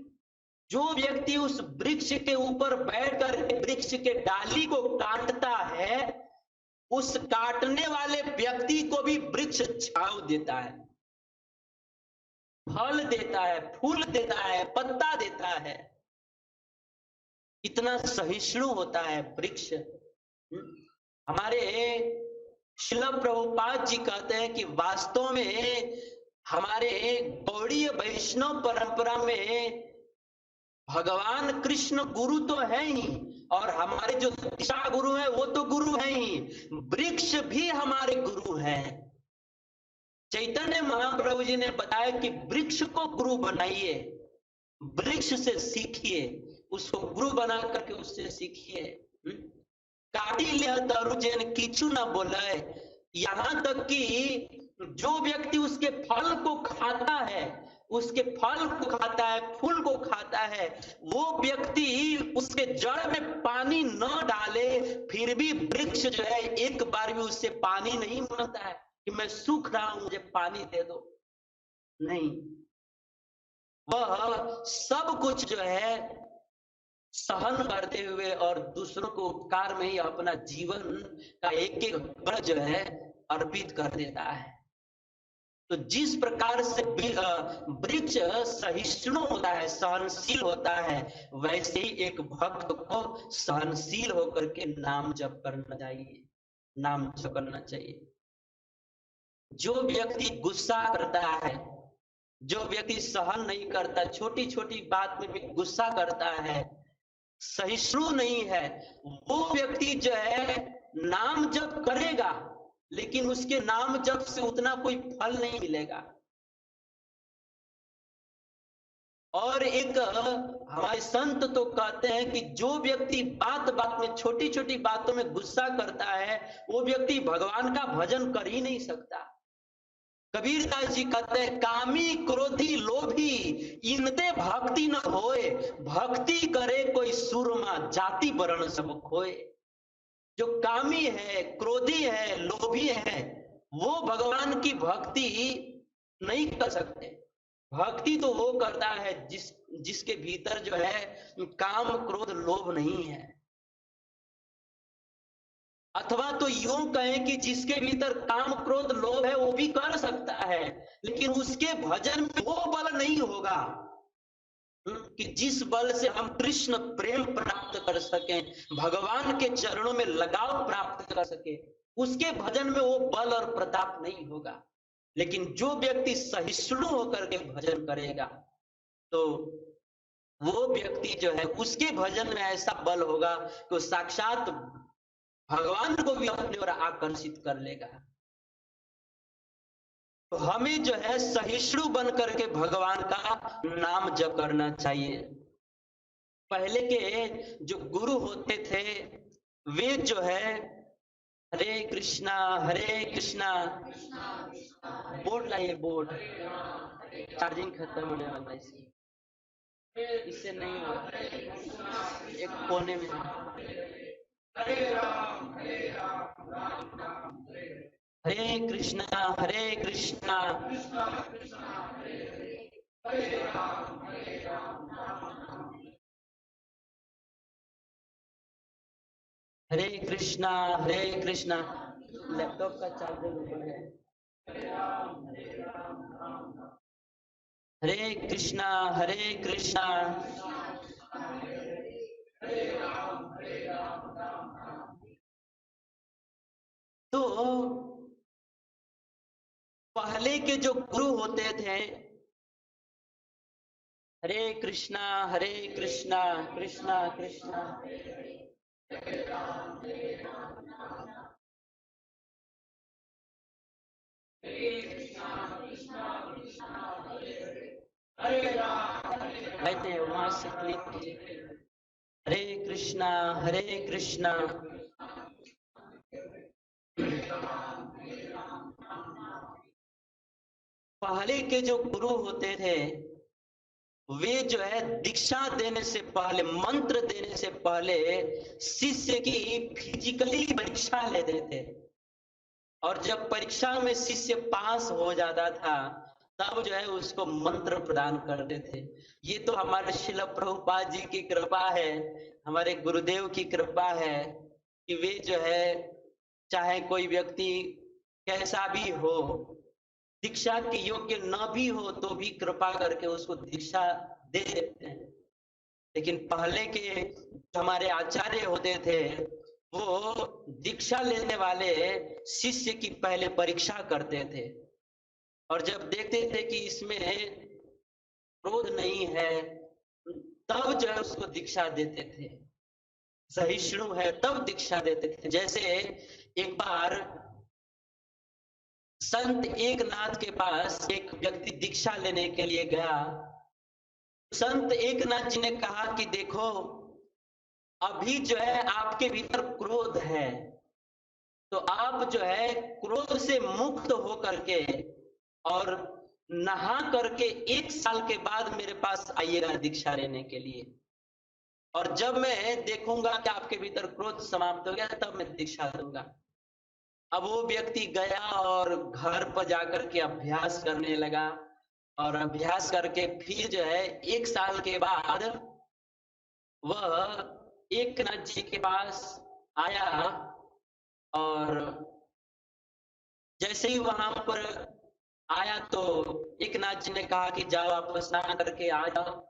जो व्यक्ति उस वृक्ष के ऊपर बैठकर वृक्ष के डाली को काटता है उस काटने वाले व्यक्ति को भी वृक्ष छांव देता है, फल देता है, फूल देता है, पत्ता देता है। इतना सहिष्णु होता है वृक्ष। हमारे श्रील प्रभुपाद जी कहते हैं कि वास्तव में हमारे गौड़ीय वैष्णव परंपरा में भगवान कृष्ण गुरु तो है ही, और हमारे जो दिशा गुरु है वो तो गुरु है ही, वृक्ष भी हमारे गुरु हैं। चैतन्य महाप्रभु जी ने बताया कि वृक्ष को गुरु बनाइए, वृक्ष से सीखिए, उसको गुरु बना करके उससे सीखिए। काटी लिया तरु जैन किचु ना बोले, यहां तक कि जो व्यक्ति उसके फल को खाता है, उसके फल को खाता है, फूल को खाता है, वो व्यक्ति उसके जड़ में पानी न डाले फिर भी वृक्ष जो है एक बार भी उससे पानी नहीं मांगता है कि मैं सूख रहा हूं मुझे पानी दे दो। नहीं, वह सब कुछ जो है सहन करते हुए और दूसरों को उपकार में ही अपना जीवन का एक एक कण जो है अर्पित कर देता है। तो जिस प्रकार से वृक्ष सहिष्णु होता है, सहनशील होता है, वैसे ही एक भक्त को सहनशील होकर के नाम जप करना चाहिए, नाम जप करना चाहिए। जो व्यक्ति गुस्सा करता है, जो व्यक्ति सहन नहीं करता, छोटी छोटी बात में भी गुस्सा करता है, सहिष्णु नहीं है, वो व्यक्ति जो है नाम जप करेगा लेकिन उसके नाम जप से उतना कोई फल नहीं मिलेगा। और एक हमारे संत तो कहते हैं कि जो व्यक्ति बात बात में, छोटी छोटी बातों में गुस्सा करता है, वो व्यक्ति भगवान का भजन कर ही नहीं सकता। कबीरदास जी कहते हैं, कामी क्रोधी लोभी इनते भक्ति न होए, भक्ति करे कोई सुरमा जाति वर्ण सब खोए। जो कामी है, क्रोधी है, लोभी है, वो भगवान की भक्ति नहीं कर सकते। भक्ति तो वो करता है जिसके भीतर जो है काम क्रोध लोभ नहीं है। अथवा तो यूं कहें कि जिसके भीतर काम क्रोध लोभ है वो भी कर सकता है, लेकिन उसके भजन में वो बल नहीं होगा कि जिस बल से हम कृष्ण प्रेम प्राप्त कर सकें, भगवान के चरणों में लगाव प्राप्त कर सके, उसके भजन में वो बल और प्रताप नहीं होगा। लेकिन जो व्यक्ति सहिष्णु होकर के भजन करेगा तो वो व्यक्ति जो है उसके भजन में ऐसा बल होगा कि वो साक्षात भगवान को भी अपनी ओर आकर्षित कर लेगा। तो हमें जो है सहिष्णु बन करके भगवान का नाम जप करना चाहिए। पहले के जो गुरु होते थे वे जो है हरे कृष्णा बोर्ड लाइए, बोर्ड चार्जिंग खत्म होने वाला है, इससे नहीं होगा, एक कोने में। हरे राम हरे कृष्णा कृष्णा कृष्णा हरे राम हरे कृष्णा लैपटॉप का चार्जर ऊपर है। हरे कृष्णा तो पहले के जो गुरु होते थे, हरे कृष्णा कृष्णा कृष्णा कहते वहां से क्लिक कीजिए। हरे कृष्णा पहले के जो गुरु होते थे वे जो है दीक्षा देने से पहले, मंत्र देने से पहले शिष्य की फिजिकली परीक्षा लेते थे, और जब परीक्षा में शिष्य पास हो जाता था तब जो है उसको मंत्र प्रदान करते थे। ये तो हमारे श्रील प्रभुपाद जी की कृपा है, हमारे गुरुदेव की कृपा है कि वे जो है चाहे कोई व्यक्ति कैसा भी हो, दीक्षा के योग्य न भी हो तो भी कृपा करके उसको दीक्षा दे देते हैं। लेकिन पहले के जो हमारे आचार्य होते थे, वो दीक्षा लेने वाले शिष्य की पहले परीक्षा करते थे और जब देखते थे कि इसमें क्रोध नहीं है, तब जो है उसको दीक्षा देते थे। सहिष्णु है तब दीक्षा देते थे। जैसे एक बार संत एकनाथ के पास एक व्यक्ति दीक्षा लेने के लिए गया। संत एकनाथ जी ने कहा कि देखो, अभी जो है आपके भीतर क्रोध है, तो आप जो है क्रोध से मुक्त हो करके और नहा करके 1 साल के बाद मेरे पास आइएगा दीक्षा लेने के लिए, और जब मैं देखूंगा कि आपके भीतर क्रोध समाप्त हो गया तब मैं दीक्षा दूंगा। अब वो व्यक्ति गया और घर पर जाकर के अभ्यास करने लगा और अभ्यास करके फिर जो है 1 साल के बाद वह एकनाथ जी के पास आया और जैसे ही वहां पर आया तो एकनाथ जी ने कहा कि जाओ आप स्नान करके आ जाओ।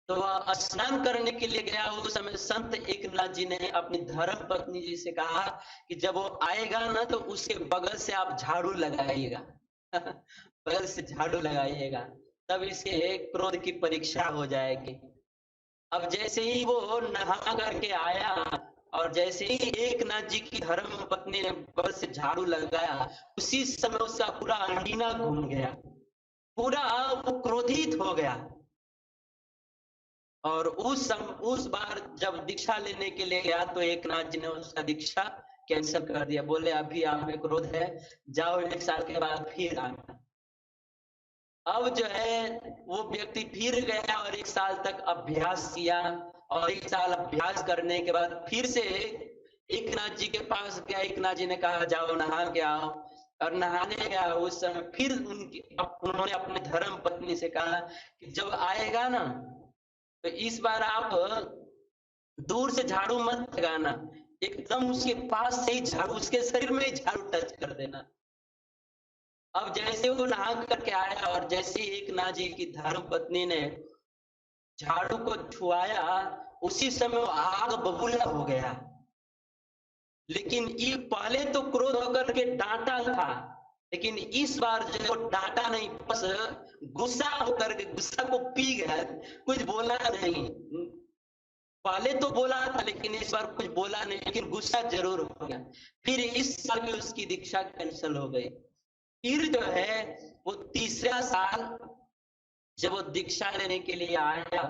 तो वह स्नान करने के लिए गया। उस समय संत एकनाथ जी ने अपनी धर्म पत्नी जी से कहा कि जब वो आएगा ना तो उसके बगल से आप झाड़ू लगाइएगा बगल से झाड़ू लगाइएगा, तब इसके क्रोध की परीक्षा हो जाएगी। अब जैसे ही वो नहा करके आया और जैसे ही एकनाथ जी की धर्म पत्नी ने बगल से झाड़ू लगाया, उसी समय उसका पूरा अंडीना घूम गया, पूरा वो क्रोधित हो गया। और उस बार जब दीक्षा लेने के लिए गया तो एकनाथ जी ने उसका दीक्षा कैंसिल कर दिया। बोले अभी आप में क्रोध है, जाओ 1 साल के बाद फिर आना। अब जो है वो व्यक्ति फिर गया और 1 साल तक अभ्यास किया और 1 साल अभ्यास करने के बाद फिर से एकनाथ जी के पास गया। एकनाथ जी ने कहा जाओ नहा के आओ, और नहाने गया। उस समय फिर उन्होंने अपने धर्म पत्नी से कहा कि जब आएगा ना तो इस बार आप दूर से झाड़ू मत लगाना, एकदम उसके पास से ही झाड़ू, उसके शरीर में ही झाड़ू टच कर देना। अब जैसे वो नहा करके आया और जैसे एकनाथ जी की धर्म पत्नी ने झाड़ू को छुआया, उसी समय वो आग बबूला हो गया। लेकिन ये पहले तो क्रोध होकर के डांटा था, लेकिन इस बार जो डांटा नहीं, बस गुस्सा होकर के गुस्सा को पी गया, कुछ बोला नहीं। पहले तो बोला था लेकिन इस बार कुछ बोला नहीं, लेकिन गुस्सा जरूर हो गया। फिर इस साल में उसकी दीक्षा कैंसिल हो गई। फिर जो है वो तीसरा साल जब वो दीक्षा लेने के लिए आया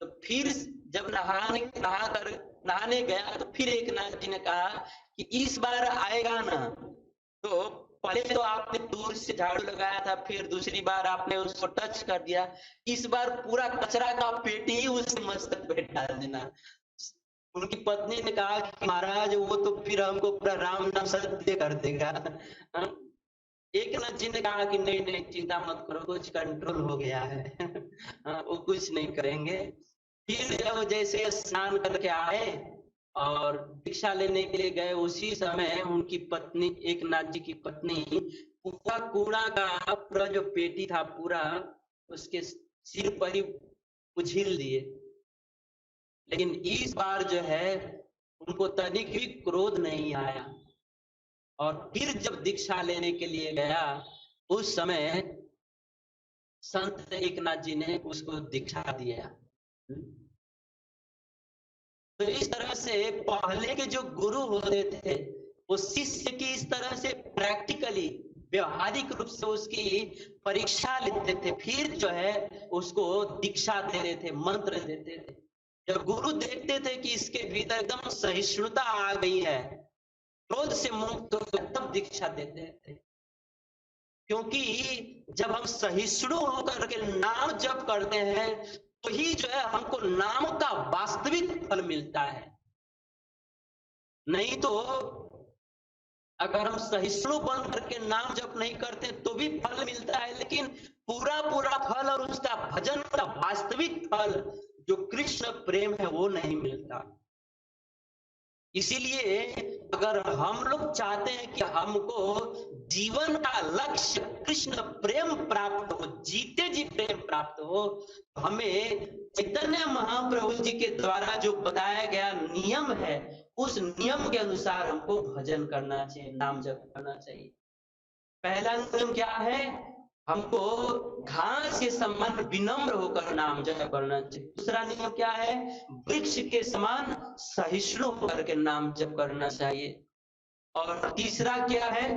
तो फिर जब नहाने गया तो फिर एकनाथ जी ने कहा कि इस बार आएगा ना तो पहले तो आपने दूर से झाड़ू लगाया था, फिर दूसरी बार आपने उसको टच कर दिया, इस बार पूरा कचरा का पेटी ही उसके मस्तक पे डाल देना। उनकी पत्नी ने कहा कि महाराज वो तो फिर हमको पूरा राम नाम सत्य कर देगा। एकनाथ जी ने कहा कि नहीं नहीं चिंता मत करो, कुछ कंट्रोल हो गया है वो कुछ नहीं करेंगे। फिर जब जैसे स्नान करके आए और दीक्षा लेने के लिए गए, उसी समय उनकी पत्नी, एकनाथ जी की पत्नी, पूरा कूड़ा का पूरा जो पेटी था पूरा उसके सिर पर ही उछिल दिए। लेकिन इस बार जो है उनको तनिक भी क्रोध नहीं आया। और फिर जब दीक्षा लेने के लिए गया उस समय संत एकनाथ जी ने उसको दीक्षा दिया। तो इस तरह से पहले के जो गुरु होते थे वो शिष्य की इस तरह से प्रैक्टिकली व्यवहारिक रूप से उसकी परीक्षा लेते थे, फिर जो है उसको दीक्षा दे रहे थे, मंत्र देते थे। जब गुरु देखते थे कि इसके भीतर एकदम सहिष्णुता आ गई है, क्रोध से मुक्त हो गया, तब दीक्षा देते थे। क्योंकि जब हम सहिष्णु होकर के नाम जप करते हैं तो ही जो है हमको नाम का वास्तविक फल मिलता है। नहीं तो अगर हम सहिष्णु बन करके नाम जप नहीं करते तो भी फल मिलता है, लेकिन पूरा पूरा फल और उसका भजन का वास्तविक फल जो कृष्ण प्रेम है वो नहीं मिलता। इसीलिए अगर हम लोग चाहते हैं कि हमको जीवन का लक्ष्य कृष्ण प्रेम प्राप्त हो, जीते जी प्रेम प्राप्त हो, हमें चैतन्य महाप्रभु जी के द्वारा जो बताया गया नियम है, उस नियम के अनुसार हमको भजन करना चाहिए, नाम जप करना चाहिए। पहला नियम क्या है? हमको घास के समान विनम्र होकर नाम जप करना चाहिए। दूसरा नियम क्या है? वृक्ष के समान सहिष्णु होकर के नाम जप करना चाहिए। और तीसरा क्या है?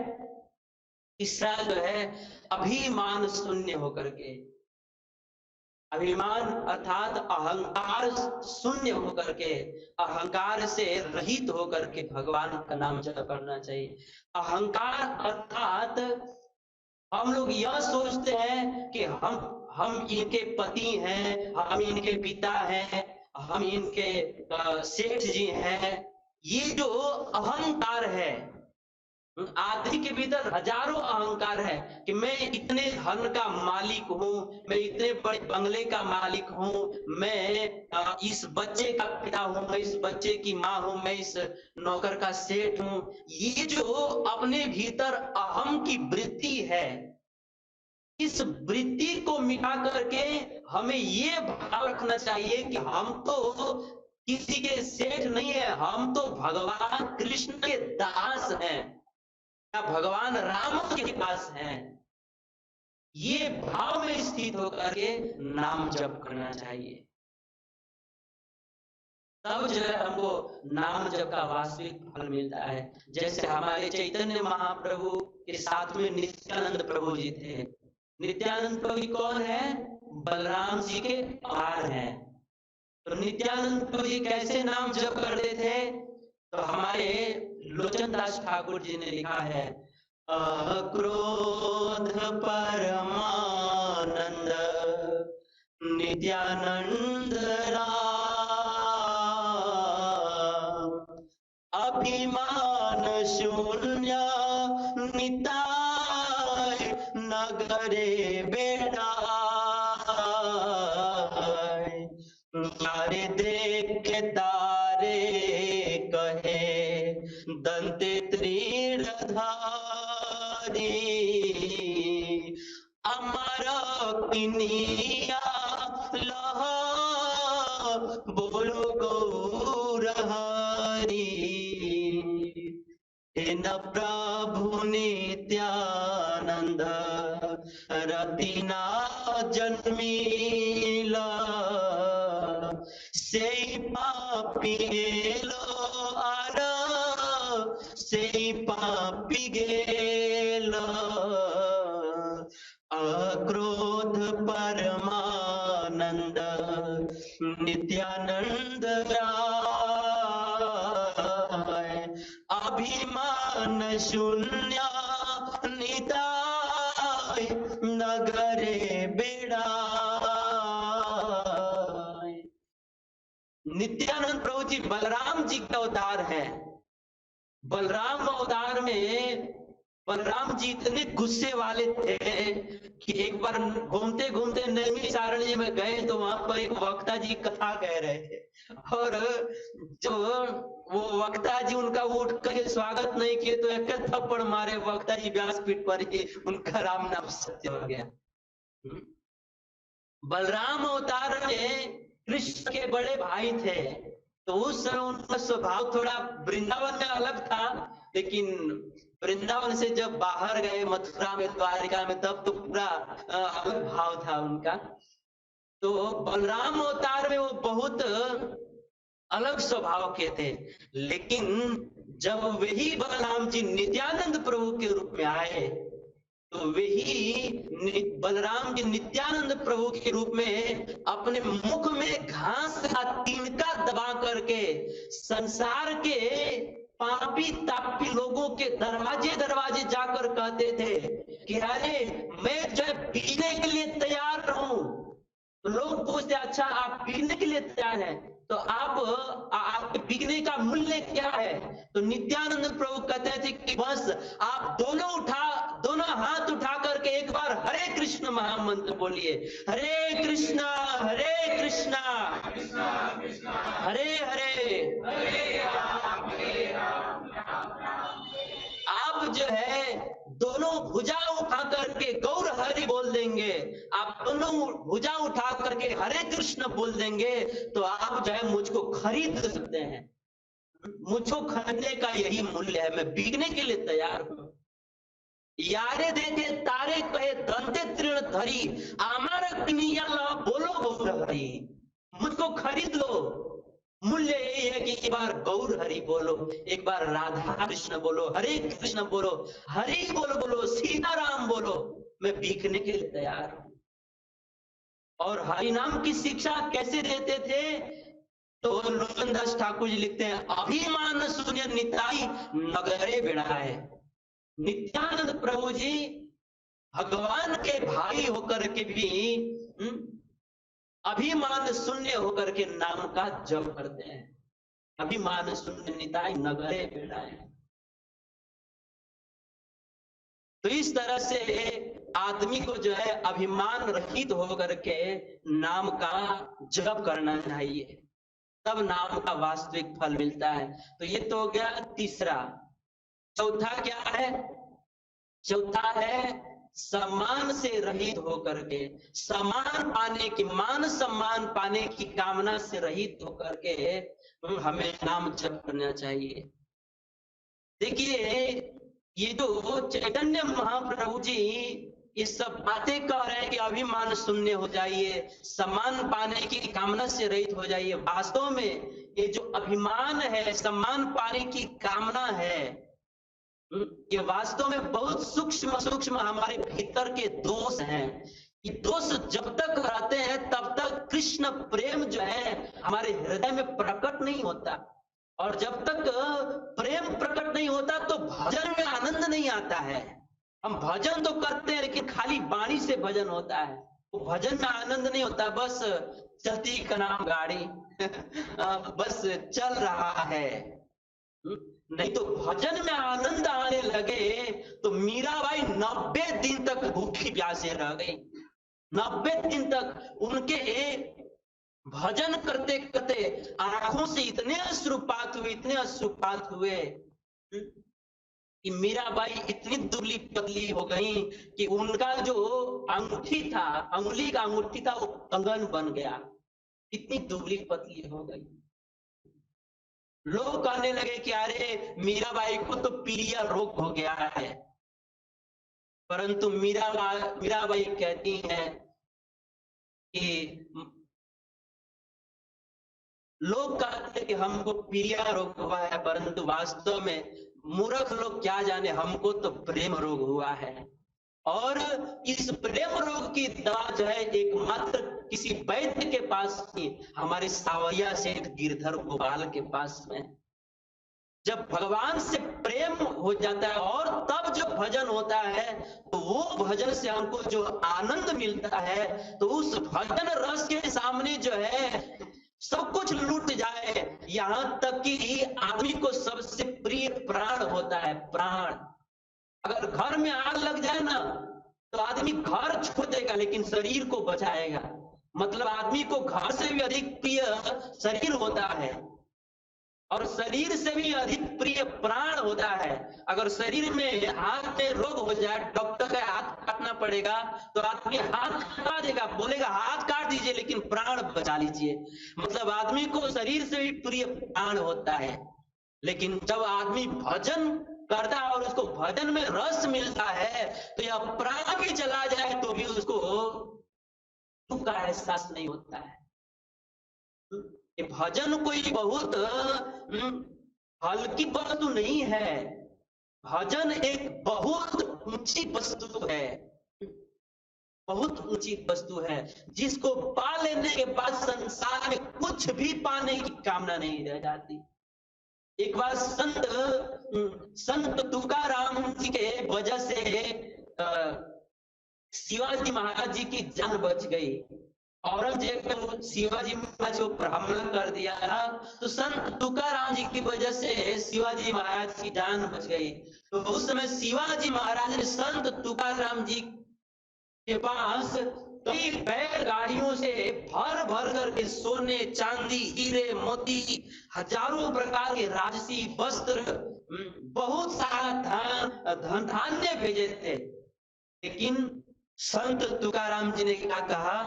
तीसरा जो है अभिमान शून्य होकर के, अभिमान अर्थात अहंकार शून्य होकर के, अहंकार से रहित होकर के भगवान का नाम जप करना चाहिए। अहंकार अर्थात हम लोग यह सोचते हैं कि हम इनके पति हैं, हम इनके पिता हैं, हम इनके सेठ जी हैं। ये जो अहंकार है, आदमी के भीतर हजारों अहंकार है कि मैं इतने धन का मालिक हूँ, मैं इतने बड़े बंगले का मालिक हूँ, मैं इस बच्चे का पिता हूँ, मैं इस बच्चे की माँ हूँ, मैं इस नौकर का सेठ हूँ। ये जो अपने भीतर अहम की वृत्ति है, इस वृत्ति को मिटा करके हमें ये भाव रखना चाहिए कि हम तो किसी के सेठ नहीं है, हम तो भगवान कृष्ण के दास हैं या भगवान राम के दास हैं। ये भाव में स्थित होकर के नाम जप करना चाहिए, तब जो है हमको नाम जप का वास्तविक फल मिलता है। जैसे हमारे चैतन्य महाप्रभु के साथ में नित्यानंद प्रभु जी थे। नित्यानंद प्रभु कौन है? बलराम जी के अवतार हैं। तो नित्यानंद प्रभु जी कैसे नाम जप करते थे? तो हमारे लोचन दास ठाकुर जी ने लिखा है, अक्रोध परमानंद नित्यानंद राम, अभिमान शून्य निताय नगरे बेड़ा, यारे देखे तारे कहे दंते त्रिधारी, अमर किनिया लह बोलो गौर हरि, इन प्रभु नित्यानंद रतिना जन्मीला, से पापी गेलो आरा, से पापी गेलो, अक्रोध परमानंद नित्यानंद राय, अभिमान शून्य निताय नगरे बेड़ा। नित्यानंद प्रभु जी बलराम जी का अवतार है। बलराम अवतार में बलराम जी इतने गुस्से वाले थे कि एक बार घूमते घूमते नैमिषारण्य में गए तो वहां पर एक वक्ता जी कथा कह रहे थे, और जो वो वक्ता जी उनका उठ कर स्वागत नहीं किए तो एक थप्पड़ मारे वक्ता जी व्यासपीठ पर ही उनका राम नाम सत्य हो गया। बलराम अवतार में कृष्ण के बड़े भाई थे, तो उस समय उनका स्वभाव थोड़ा वृंदावन में अलग था, लेकिन वृंदावन से जब बाहर गए मथुरा में, द्वारिका में, तब तो पूरा अलग भाव था उनका। तो बलराम अवतार में वो बहुत अलग स्वभाव के थे, लेकिन जब वही बलराम जी नित्यानंद प्रभु के रूप में आए तो वही बलराम जी नित्यानंद प्रभु के रूप में अपने मुख में घास का तिनका दबा करके संसार के पापी तापी लोगों के दरवाजे दरवाजे जाकर कहते थे कि अरे मैं जो है पीने के लिए तैयार हूं। तो लोग पूछते अच्छा आप पीने के लिए तैयार हैं, तो आपके बिकने का मूल्य क्या है? तो नित्यानंद प्रभु कहते थे कि बस आप दोनों हाथ उठा करके एक बार हरे कृष्ण महामंत्र बोलिए, हरे कृष्णा हरे हरे, आप जो है दोनों भुजा उठा करके गौर हरि बोल देंगे, आप दोनों भुजा उठा करके हरे कृष्ण बोल देंगे, तो आप जो है मुझको खरीद सकते हैं। मुझको खरीदने का यही मूल्य है, मैं बिकने के लिए तैयार हूं। यारे देखे तारे कहे दंते तृण धरी, आमार किनिया बोलो गौर हरि, मुझको खरीद लो। मूल्य यही है कि एक बार गौर हरि बोलो, एक बार राधा कृष्ण बोलो, हरे कृष्ण बोलो, हरि बोलो, सीताराम बोलो, मैं बिकने के लिए तैयार हूं। और हरि नाम की शिक्षा कैसे देते थे? तो लोचनदास ठाकुर जी लिखते हैं, अभिमान शून्य निताई नगरे बिड़ाए। नित्यानंद प्रभु जी भगवान के भाई होकर के भी अभिमान शून्य होकर के नाम का जप करते हैं। अभिमान शून्य निताई नगरे बिड़ाए। तो इस तरह से आदमी को जो है अभिमान रहित होकर के नाम का जप करना चाहिए, तब नाम का वास्तविक फल मिलता है। तो ये तो हो गया तीसरा। चौथा क्या है? चौथा है सम्मान से रहित होकर के, सम्मान पाने की, मान सम्मान पाने की कामना से रहित होकर के हमें नाम जप करना चाहिए। देखिए, ये जो चैतन्य महाप्रभु जी ये सब बातें कह रहे हैं कि अभिमान शून्य हो जाइए, सम्मान पाने की कामना से रहित हो जाइए, वास्तव में ये जो अभिमान है, सम्मान पाने की कामना है, ये वास्तव में बहुत सूक्ष्म हमारे भीतर के दोष हैं। ये दोष जब तक रहते हैं तब तक कृष्ण प्रेम जो है हमारे हृदय में प्रकट नहीं होता, और जब तक प्रेम प्रकट नहीं होता तो भजन में आनंद नहीं आता है। हम भजन तो करते हैं लेकिन खाली वाणी से भजन होता है, वो भजन में आनंद नहीं होता, बस चलती का नाम गाड़ी बस चल रहा है। नहीं तो भजन में आनंद आने लगे तो मीराबाई 90 दिन तक भूखी प्यासे रह गई। 90 दिन तक उनके भजन करते करते आंखों से इतने अश्रुपात हुए कि मीराबाई इतनी दुबली पतली हो गई कि उनका जो अंगूठी था, अंगुली का अंगूठी था, वो कंगन बन गया। इतनी दुबली पतली हो गई। लोग कहने लगे कि अरे मीराबाई को तो पीलिया रोग हो गया है, परंतु मीराबाई कहती हैं कि लोग कहते हैं कि हमको पीलिया रोग हुआ है, परंतु वास्तव में मूर्ख लोग क्या जाने, हमको तो प्रेम रोग हुआ है। और इस प्रेम रोग की दवा जो है एकमात्र किसी वैद्य के पास नहीं, हमारे सावरिया सेठ गिरधर गोपाल के पास में। जब भगवान से प्रेम हो जाता है और तब जो भजन होता है, तो वो भजन से हमको जो आनंद मिलता है, तो उस भजन रस के सामने जो है सब कुछ लूट जाए, यहां तक कि आदमी को सबसे प्रिय प्राण होता है, प्राण। अगर घर में आग लग जाए ना तो आदमी घर छोड़ देगा लेकिन शरीर को बचाएगा। मतलब आदमी को घर से भी अधिक प्रिय शरीर होता है, और शरीर से भी अधिक प्रिय प्राण होता है। अगर शरीर में हाथ में रोग हो जाए, डॉक्टर का हाथ काटना पड़ेगा तो आदमी हाथ काट देगा, बोलेगा हाथ काट दीजिए लेकिन प्राण बचा लीजिए। मतलब आदमी को शरीर से भी प्रिय प्राण होता है। लेकिन जब आदमी भजन करता है और उसको भजन में रस मिलता है, तो यह प्राण भी चला जाए तो भी उसको दुख का एहसास नहीं होता है। ये भजन कोई बहुत हल्की वस्तु नहीं है, भजन एक बहुत ऊंची वस्तु है, बहुत ऊंची वस्तु है, जिसको पा लेने के बाद संसार में कुछ भी पाने की कामना नहीं रह जाती। एक बार संत तुकाराम जी के वजह से शिवाजी महाराज जी की जान बच गई। औरंगजेब ने शिवाजी महाराज को हमला कर दिया था, तो संत तुकाराम जी की वजह से शिवाजी महाराज की जान बच गई। तो उस समय शिवाजी महाराज ने संत तुकाराम जी के पास कई बैलगाड़ियों से भर भर करके सोने, चांदी, हीरे, मोती, हजारों प्रकार के राजसी वस्त्र, बहुत सारा धन धान्य भेजे थे। लेकिन संत तुकाराम जी ने क्या कहा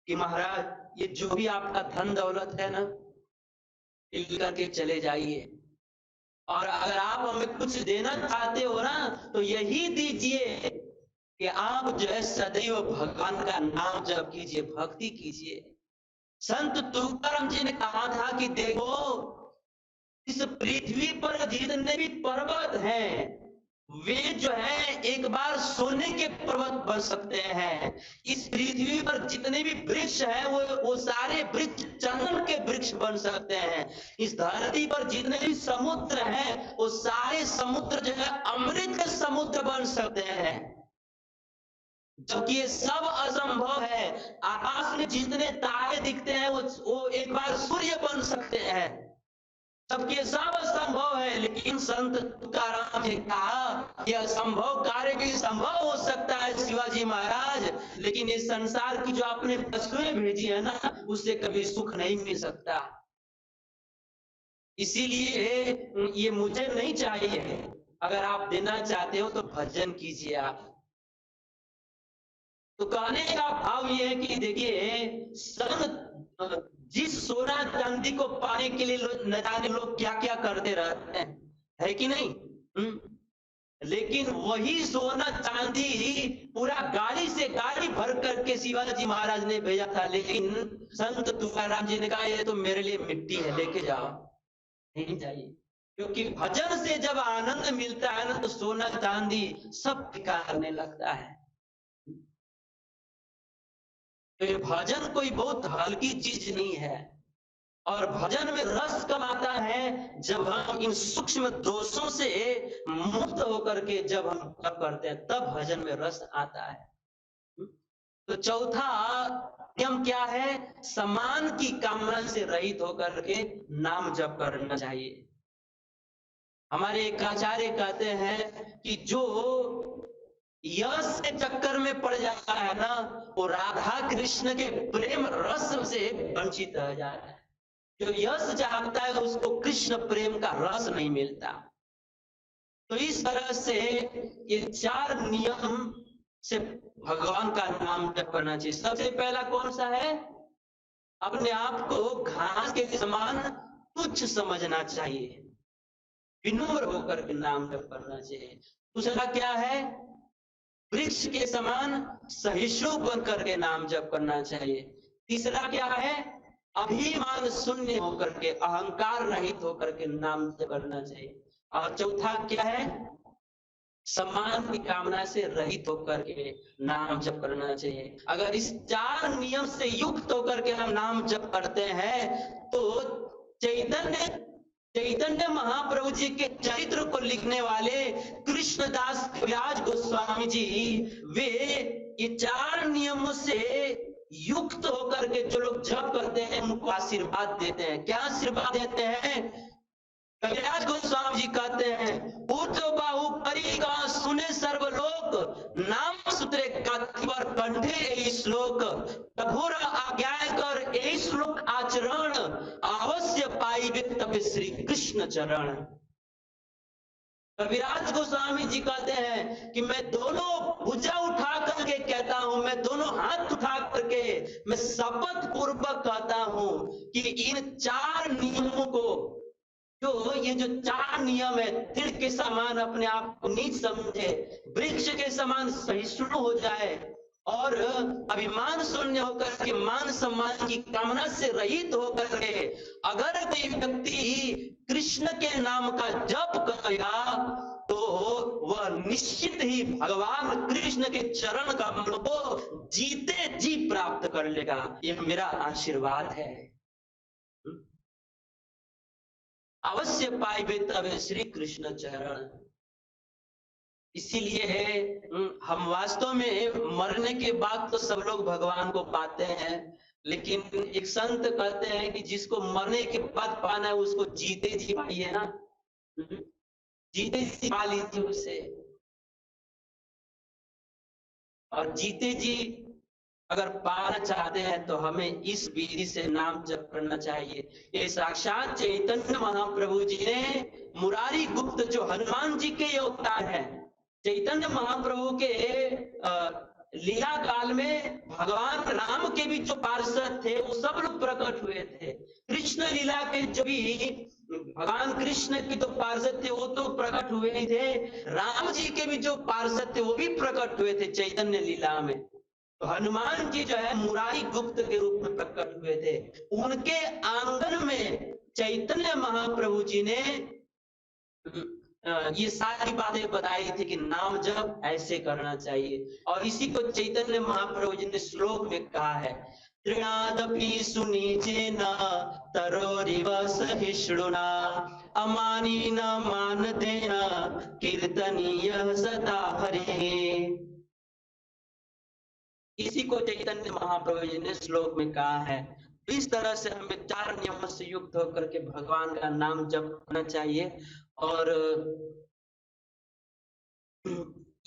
कि महाराज, ये जो भी आपका धन दौलत है ना, मिल करके चले जाइए, और अगर आप हमें कुछ देना चाहते हो ना, तो यही दीजिए कि आप जो है सदैव भगवान का नाम जप कीजिए, भक्ति कीजिए। संत तुकाराम जी ने कहा था कि देखो, इस पृथ्वी पर जितने भी पर्वत हैं, वे जो है एक बार सोने के पर्वत बन सकते हैं। इस पृथ्वी पर जितने भी वृक्ष हैं, वो सारे वृक्ष चंदन के वृक्ष बन सकते हैं। इस धरती पर जितने भी समुद्र हैं, वो सारे समुद्र जो है अमृत के समुद्र बन सकते हैं। जबकि ये सब असंभव है। आकाश में जितने तारे दिखते हैं, वो एक बार सूर्य बन सकते हैं। जबकि ये सब असंभव है, लेकिन संत तुकाराम ने कहा यह असंभव कार्य भी संभव हो सकता है शिवाजी महाराज, लेकिन इस संसार की जो आपने वस्तुएं भेजी है ना, उससे कभी सुख नहीं मिल सकता। इसीलिए ये मुझे नहीं चाहिए। अगर आप देना चाहते हो तो भजन कीजिए आप। तो कहने का भाव ये है कि देखिए, जिस सोना चांदी को पाने के लिए न जाने लोग क्या क्या करते रहते हैं, है कि नहीं? लेकिन वही सोना चांदी पूरा गाड़ी से गाड़ी भर करके शिवाजी महाराज ने भेजा था, लेकिन संत तुकाराम जी ने कहा ये तो मेरे लिए मिट्टी है, लेके जाओ, नहीं चाहिए। क्योंकि भजन से जब आनंद मिलता है ना, तो सोना चांदी सब करने लगता है। तो ये भजन कोई बहुत हल्की चीज नहीं है। और भजन में रस कब आता है? जब हम इन सूक्ष्म दोषों से मुक्त होकर के जब हम जप करते हैं, तब भजन में रस आता है। तो चौथा नियम क्या है? सम्मान की कामना से रहित होकर के नाम जप करना चाहिए। हमारे एक आचार्य कहते हैं कि जो यश के चक्कर में पड़ जाता है ना, वो राधा कृष्ण के प्रेम रस से वंचित रह जाता है। जो यश चाहता है उसको कृष्ण प्रेम का रस नहीं मिलता। तो इस तरह से ये 4 नियम से भगवान का नाम जप करना चाहिए। सबसे पहला कौन सा है? अपने आप को घास के समान तुच्छ समझना चाहिए, विनम्र होकर के नाम जप करना चाहिए। दूसरा क्या है? वृक्ष के समान सहिष्णु बन करके नाम जप करना चाहिए। तीसरा क्या है? अभिमान शून्य होकर के, अहंकार रहित होकर के नाम जप करना चाहिए। और चौथा क्या है? सम्मान की कामना से रहित होकर के नाम जप करना चाहिए। अगर इस 4 नियम से युक्त होकर के हम नाम जप करते हैं, तो चैतन्य महाप्रभु जी के चरित्र को लिखने वाले कृष्णदास कविराज गोस्वामी जी, वे ये 4 नियमों से युक्त होकर के जो लोग जप करते हैं, उनको आशीर्वाद देते हैं। क्या आशीर्वाद देते हैं? कविराज गोस्वामी जी कहते हैं, ऊर्जो बाहु परी का सुने सर्वलोक, नाम सूत्रे कातिवर कंठे ए श्लोक, कठोर आज्ञा कर ए श्लोक आचरण, अवश्य पाइबे तब श्री कृष्ण चरण। कविराज गोस्वामी जी कहते हैं कि मैं दोनों भुजा उठा करके कहता हूं, मैं दोनों हाथ उठा करके मैं शपथ पूर्वक कहता हूं कि इन 4 नियमों को, जो ये जो 4 नियम है, तीर के समान अपने आप को नीच समझे, वृक्ष के समान सहिष्णु हो जाए, और अभिमान शून्य होकर के मान सम्मान की कामना से रहित होकर के अगर कोई व्यक्ति कृष्ण के नाम का जप करेगा, तो वह निश्चित ही भगवान कृष्ण के चरण कमल को जीते जी प्राप्त कर लेगा। यह मेरा आशीर्वाद है। अवश्य पाइबे तब श्री कृष्ण चरण। इसीलिए है, हम वास्तव में मरने के बाद तो सब लोग भगवान को पाते हैं, लेकिन एक संत कहते हैं कि जिसको मरने के बाद पाना है, उसको जीते जी पाइए ना, जीते जी पा लीजिए उसे। और जीते जी अगर पाना चाहते हैं तो हमें इस विधि से नाम जप करना चाहिए। ये साक्षात चैतन्य महाप्रभु जी ने, मुरारी गुप्त जो हनुमान जी के अवतार हैं, चैतन्य महाप्रभु के लीला काल में भगवान राम के भी जो पार्षद थे वो सब लोग प्रकट हुए थे। कृष्ण लीला के जो भी भगवान कृष्ण के तो पार्षद थे वो तो प्रकट हुए ही थे, राम जी के भी जो पार्षद थे वो भी प्रकट हुए थे चैतन्य लीला में। तो हनुमान जी जो है मुरारी गुप्त के रूप में प्रकट हुए थे। उनके आंगन में चैतन्य महाप्रभु जी ने ये सारी बातें बताई थी कि नाम जप ऐसे करना चाहिए। और इसी को चैतन्य महाप्रभु जी ने श्लोक में कहा है, तृणादपि सुनीचेन तरोरिव सहिष्णुना अमानी न मानदेन कीर्तनीय सदा हरिः। इसी को चैतन्य महाप्रभु जी ने श्लोक में कहा है। इस तरह से हमें 4 नियमों से युक्त होकर के भगवान का नाम जप करना चाहिए। और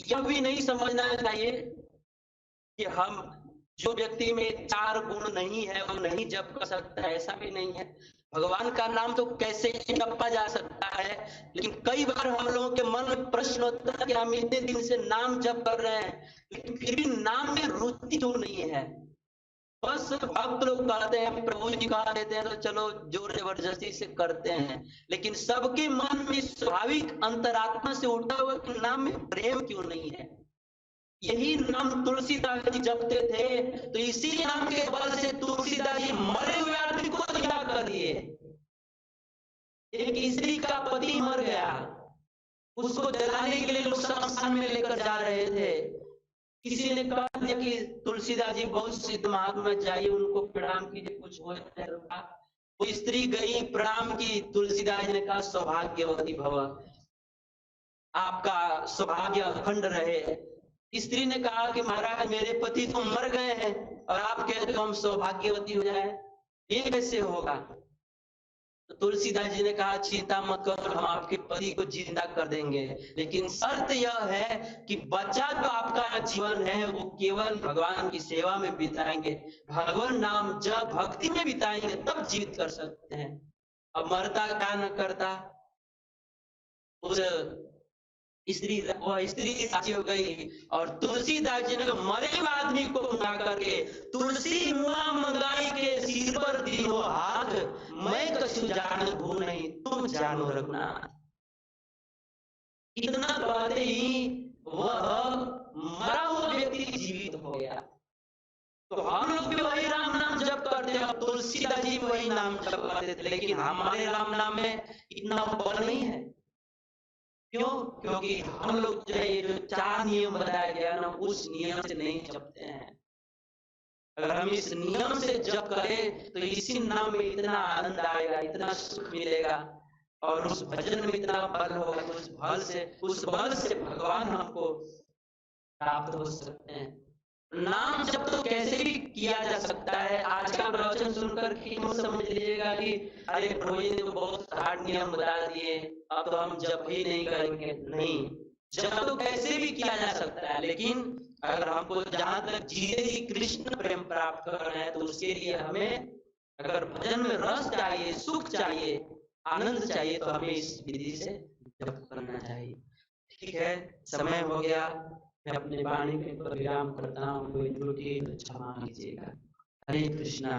यह भी नहीं समझना चाहिए कि हम जो व्यक्ति में 4 गुण नहीं है वो नहीं जप कर सकता है, ऐसा भी नहीं है। भगवान का नाम तो कैसे जपा जा सकता है, लेकिन कई बार हम लोगों के मन में प्रश्न होता है कि हम इतने दिन से नाम जप कर रहे हैं लेकिन फिर भी नाम में रुचि क्यों नहीं है। बस भक्त लोग कहते हैं, प्रभु जी कहा देते हैं तो चलो जोर जबरदस्ती से करते हैं, लेकिन सबके मन में स्वाभाविक अंतरात्मा से उठा हुआ कि नाम में प्रेम क्यों नहीं है। यही नाम तुलसीदास जी जपते थे, तो इसी नाम के बल से तुलसीदास जी मरे हुए आदमी को जिंदा कर दिए। एक स्त्री का पति मर गया, उसको जलाने के लिए लोग शमशान में लेकर जा रहे थे। किसी ने कहा दिया कि तुलसीदास जी बहुत सिद्ध महात्मा, जाइए उनको प्रणाम कीजिए, कुछ हो जाएगा। वो स्त्री गई, प्रणाम की। तुलसीदास जी ने कहा, सौभाग्यवती भव, आपका सौभाग्य अखंड रहे। स्त्री ने कहा कि महाराज मेरे पति तो मर गए हैं और आप कहते हो हम सौभाग्यवती हो जाए, ये कैसे होगा। तो तुलसीदास जी ने कहा, चिंता मत करो, हम आपके पति को जिंदा कर देंगे, लेकिन शर्त यह है कि बच्चा जो आपका जीवन है वो केवल भगवान की सेवा में बिताएंगे, भगवान नाम जब भक्ति में बिताएंगे तब जीवित कर सकते हैं। अब मरता क्या न करता। उस स्त्री साक्षी हो गई और तुलसीदास जी ने मरे आदमी को मंगा करके, तुलसी मुआ मंगाई के सिर पर दियो हाथ, मैं कछु जान भू नहीं तुम जानो रघुनाथ। इतना कहते ही वह मरा हुआ व्यक्ति जीवित हो गया। तो हम लोग भी वही राम नाम जप करते हैं, तुलसीदास जी वही नाम जप करते थे, लेकिन हमारे राम नाम में इतना बल नहीं है। क्यों? क्योंकि हम लोग जो है ये जो 4 नियम बताया गया ना, उस नियम से नहीं जपते हैं। अगर हम इस नियम से जप करें तो इसी नाम में इतना आनंद आएगा, इतना सुख मिलेगा और उस भजन में इतना बल होगा, उस बल से भगवान हमको प्राप्त हो सकते हैं। नाम जब तो कैसे भी किया जा सकता है। आज का प्रवचन सुनकर कि समझ लीजिएगा कि अरे प्रभु जी ने तो बहुत हार्ड नियम बता दिए, अब तो हम जप ही नहीं करेंगे। नहीं, जप तो कैसे भी किया जा सकता है, लेकिन अगर हमको जहां तक जीते जी कृष्ण प्रेम प्राप्त करना है तो उसके लिए हमें अगर भजन में रस चाहिए, सुख चाहिए, आनंद चाहिए तो हमें इस विधि से जप करना चाहिए। ठीक है, समय हो गया, मैं अपने वाणी के पर विराम करता हूँ। कोई त्रुटि क्षमा कीजिएगा। हरे कृष्णा।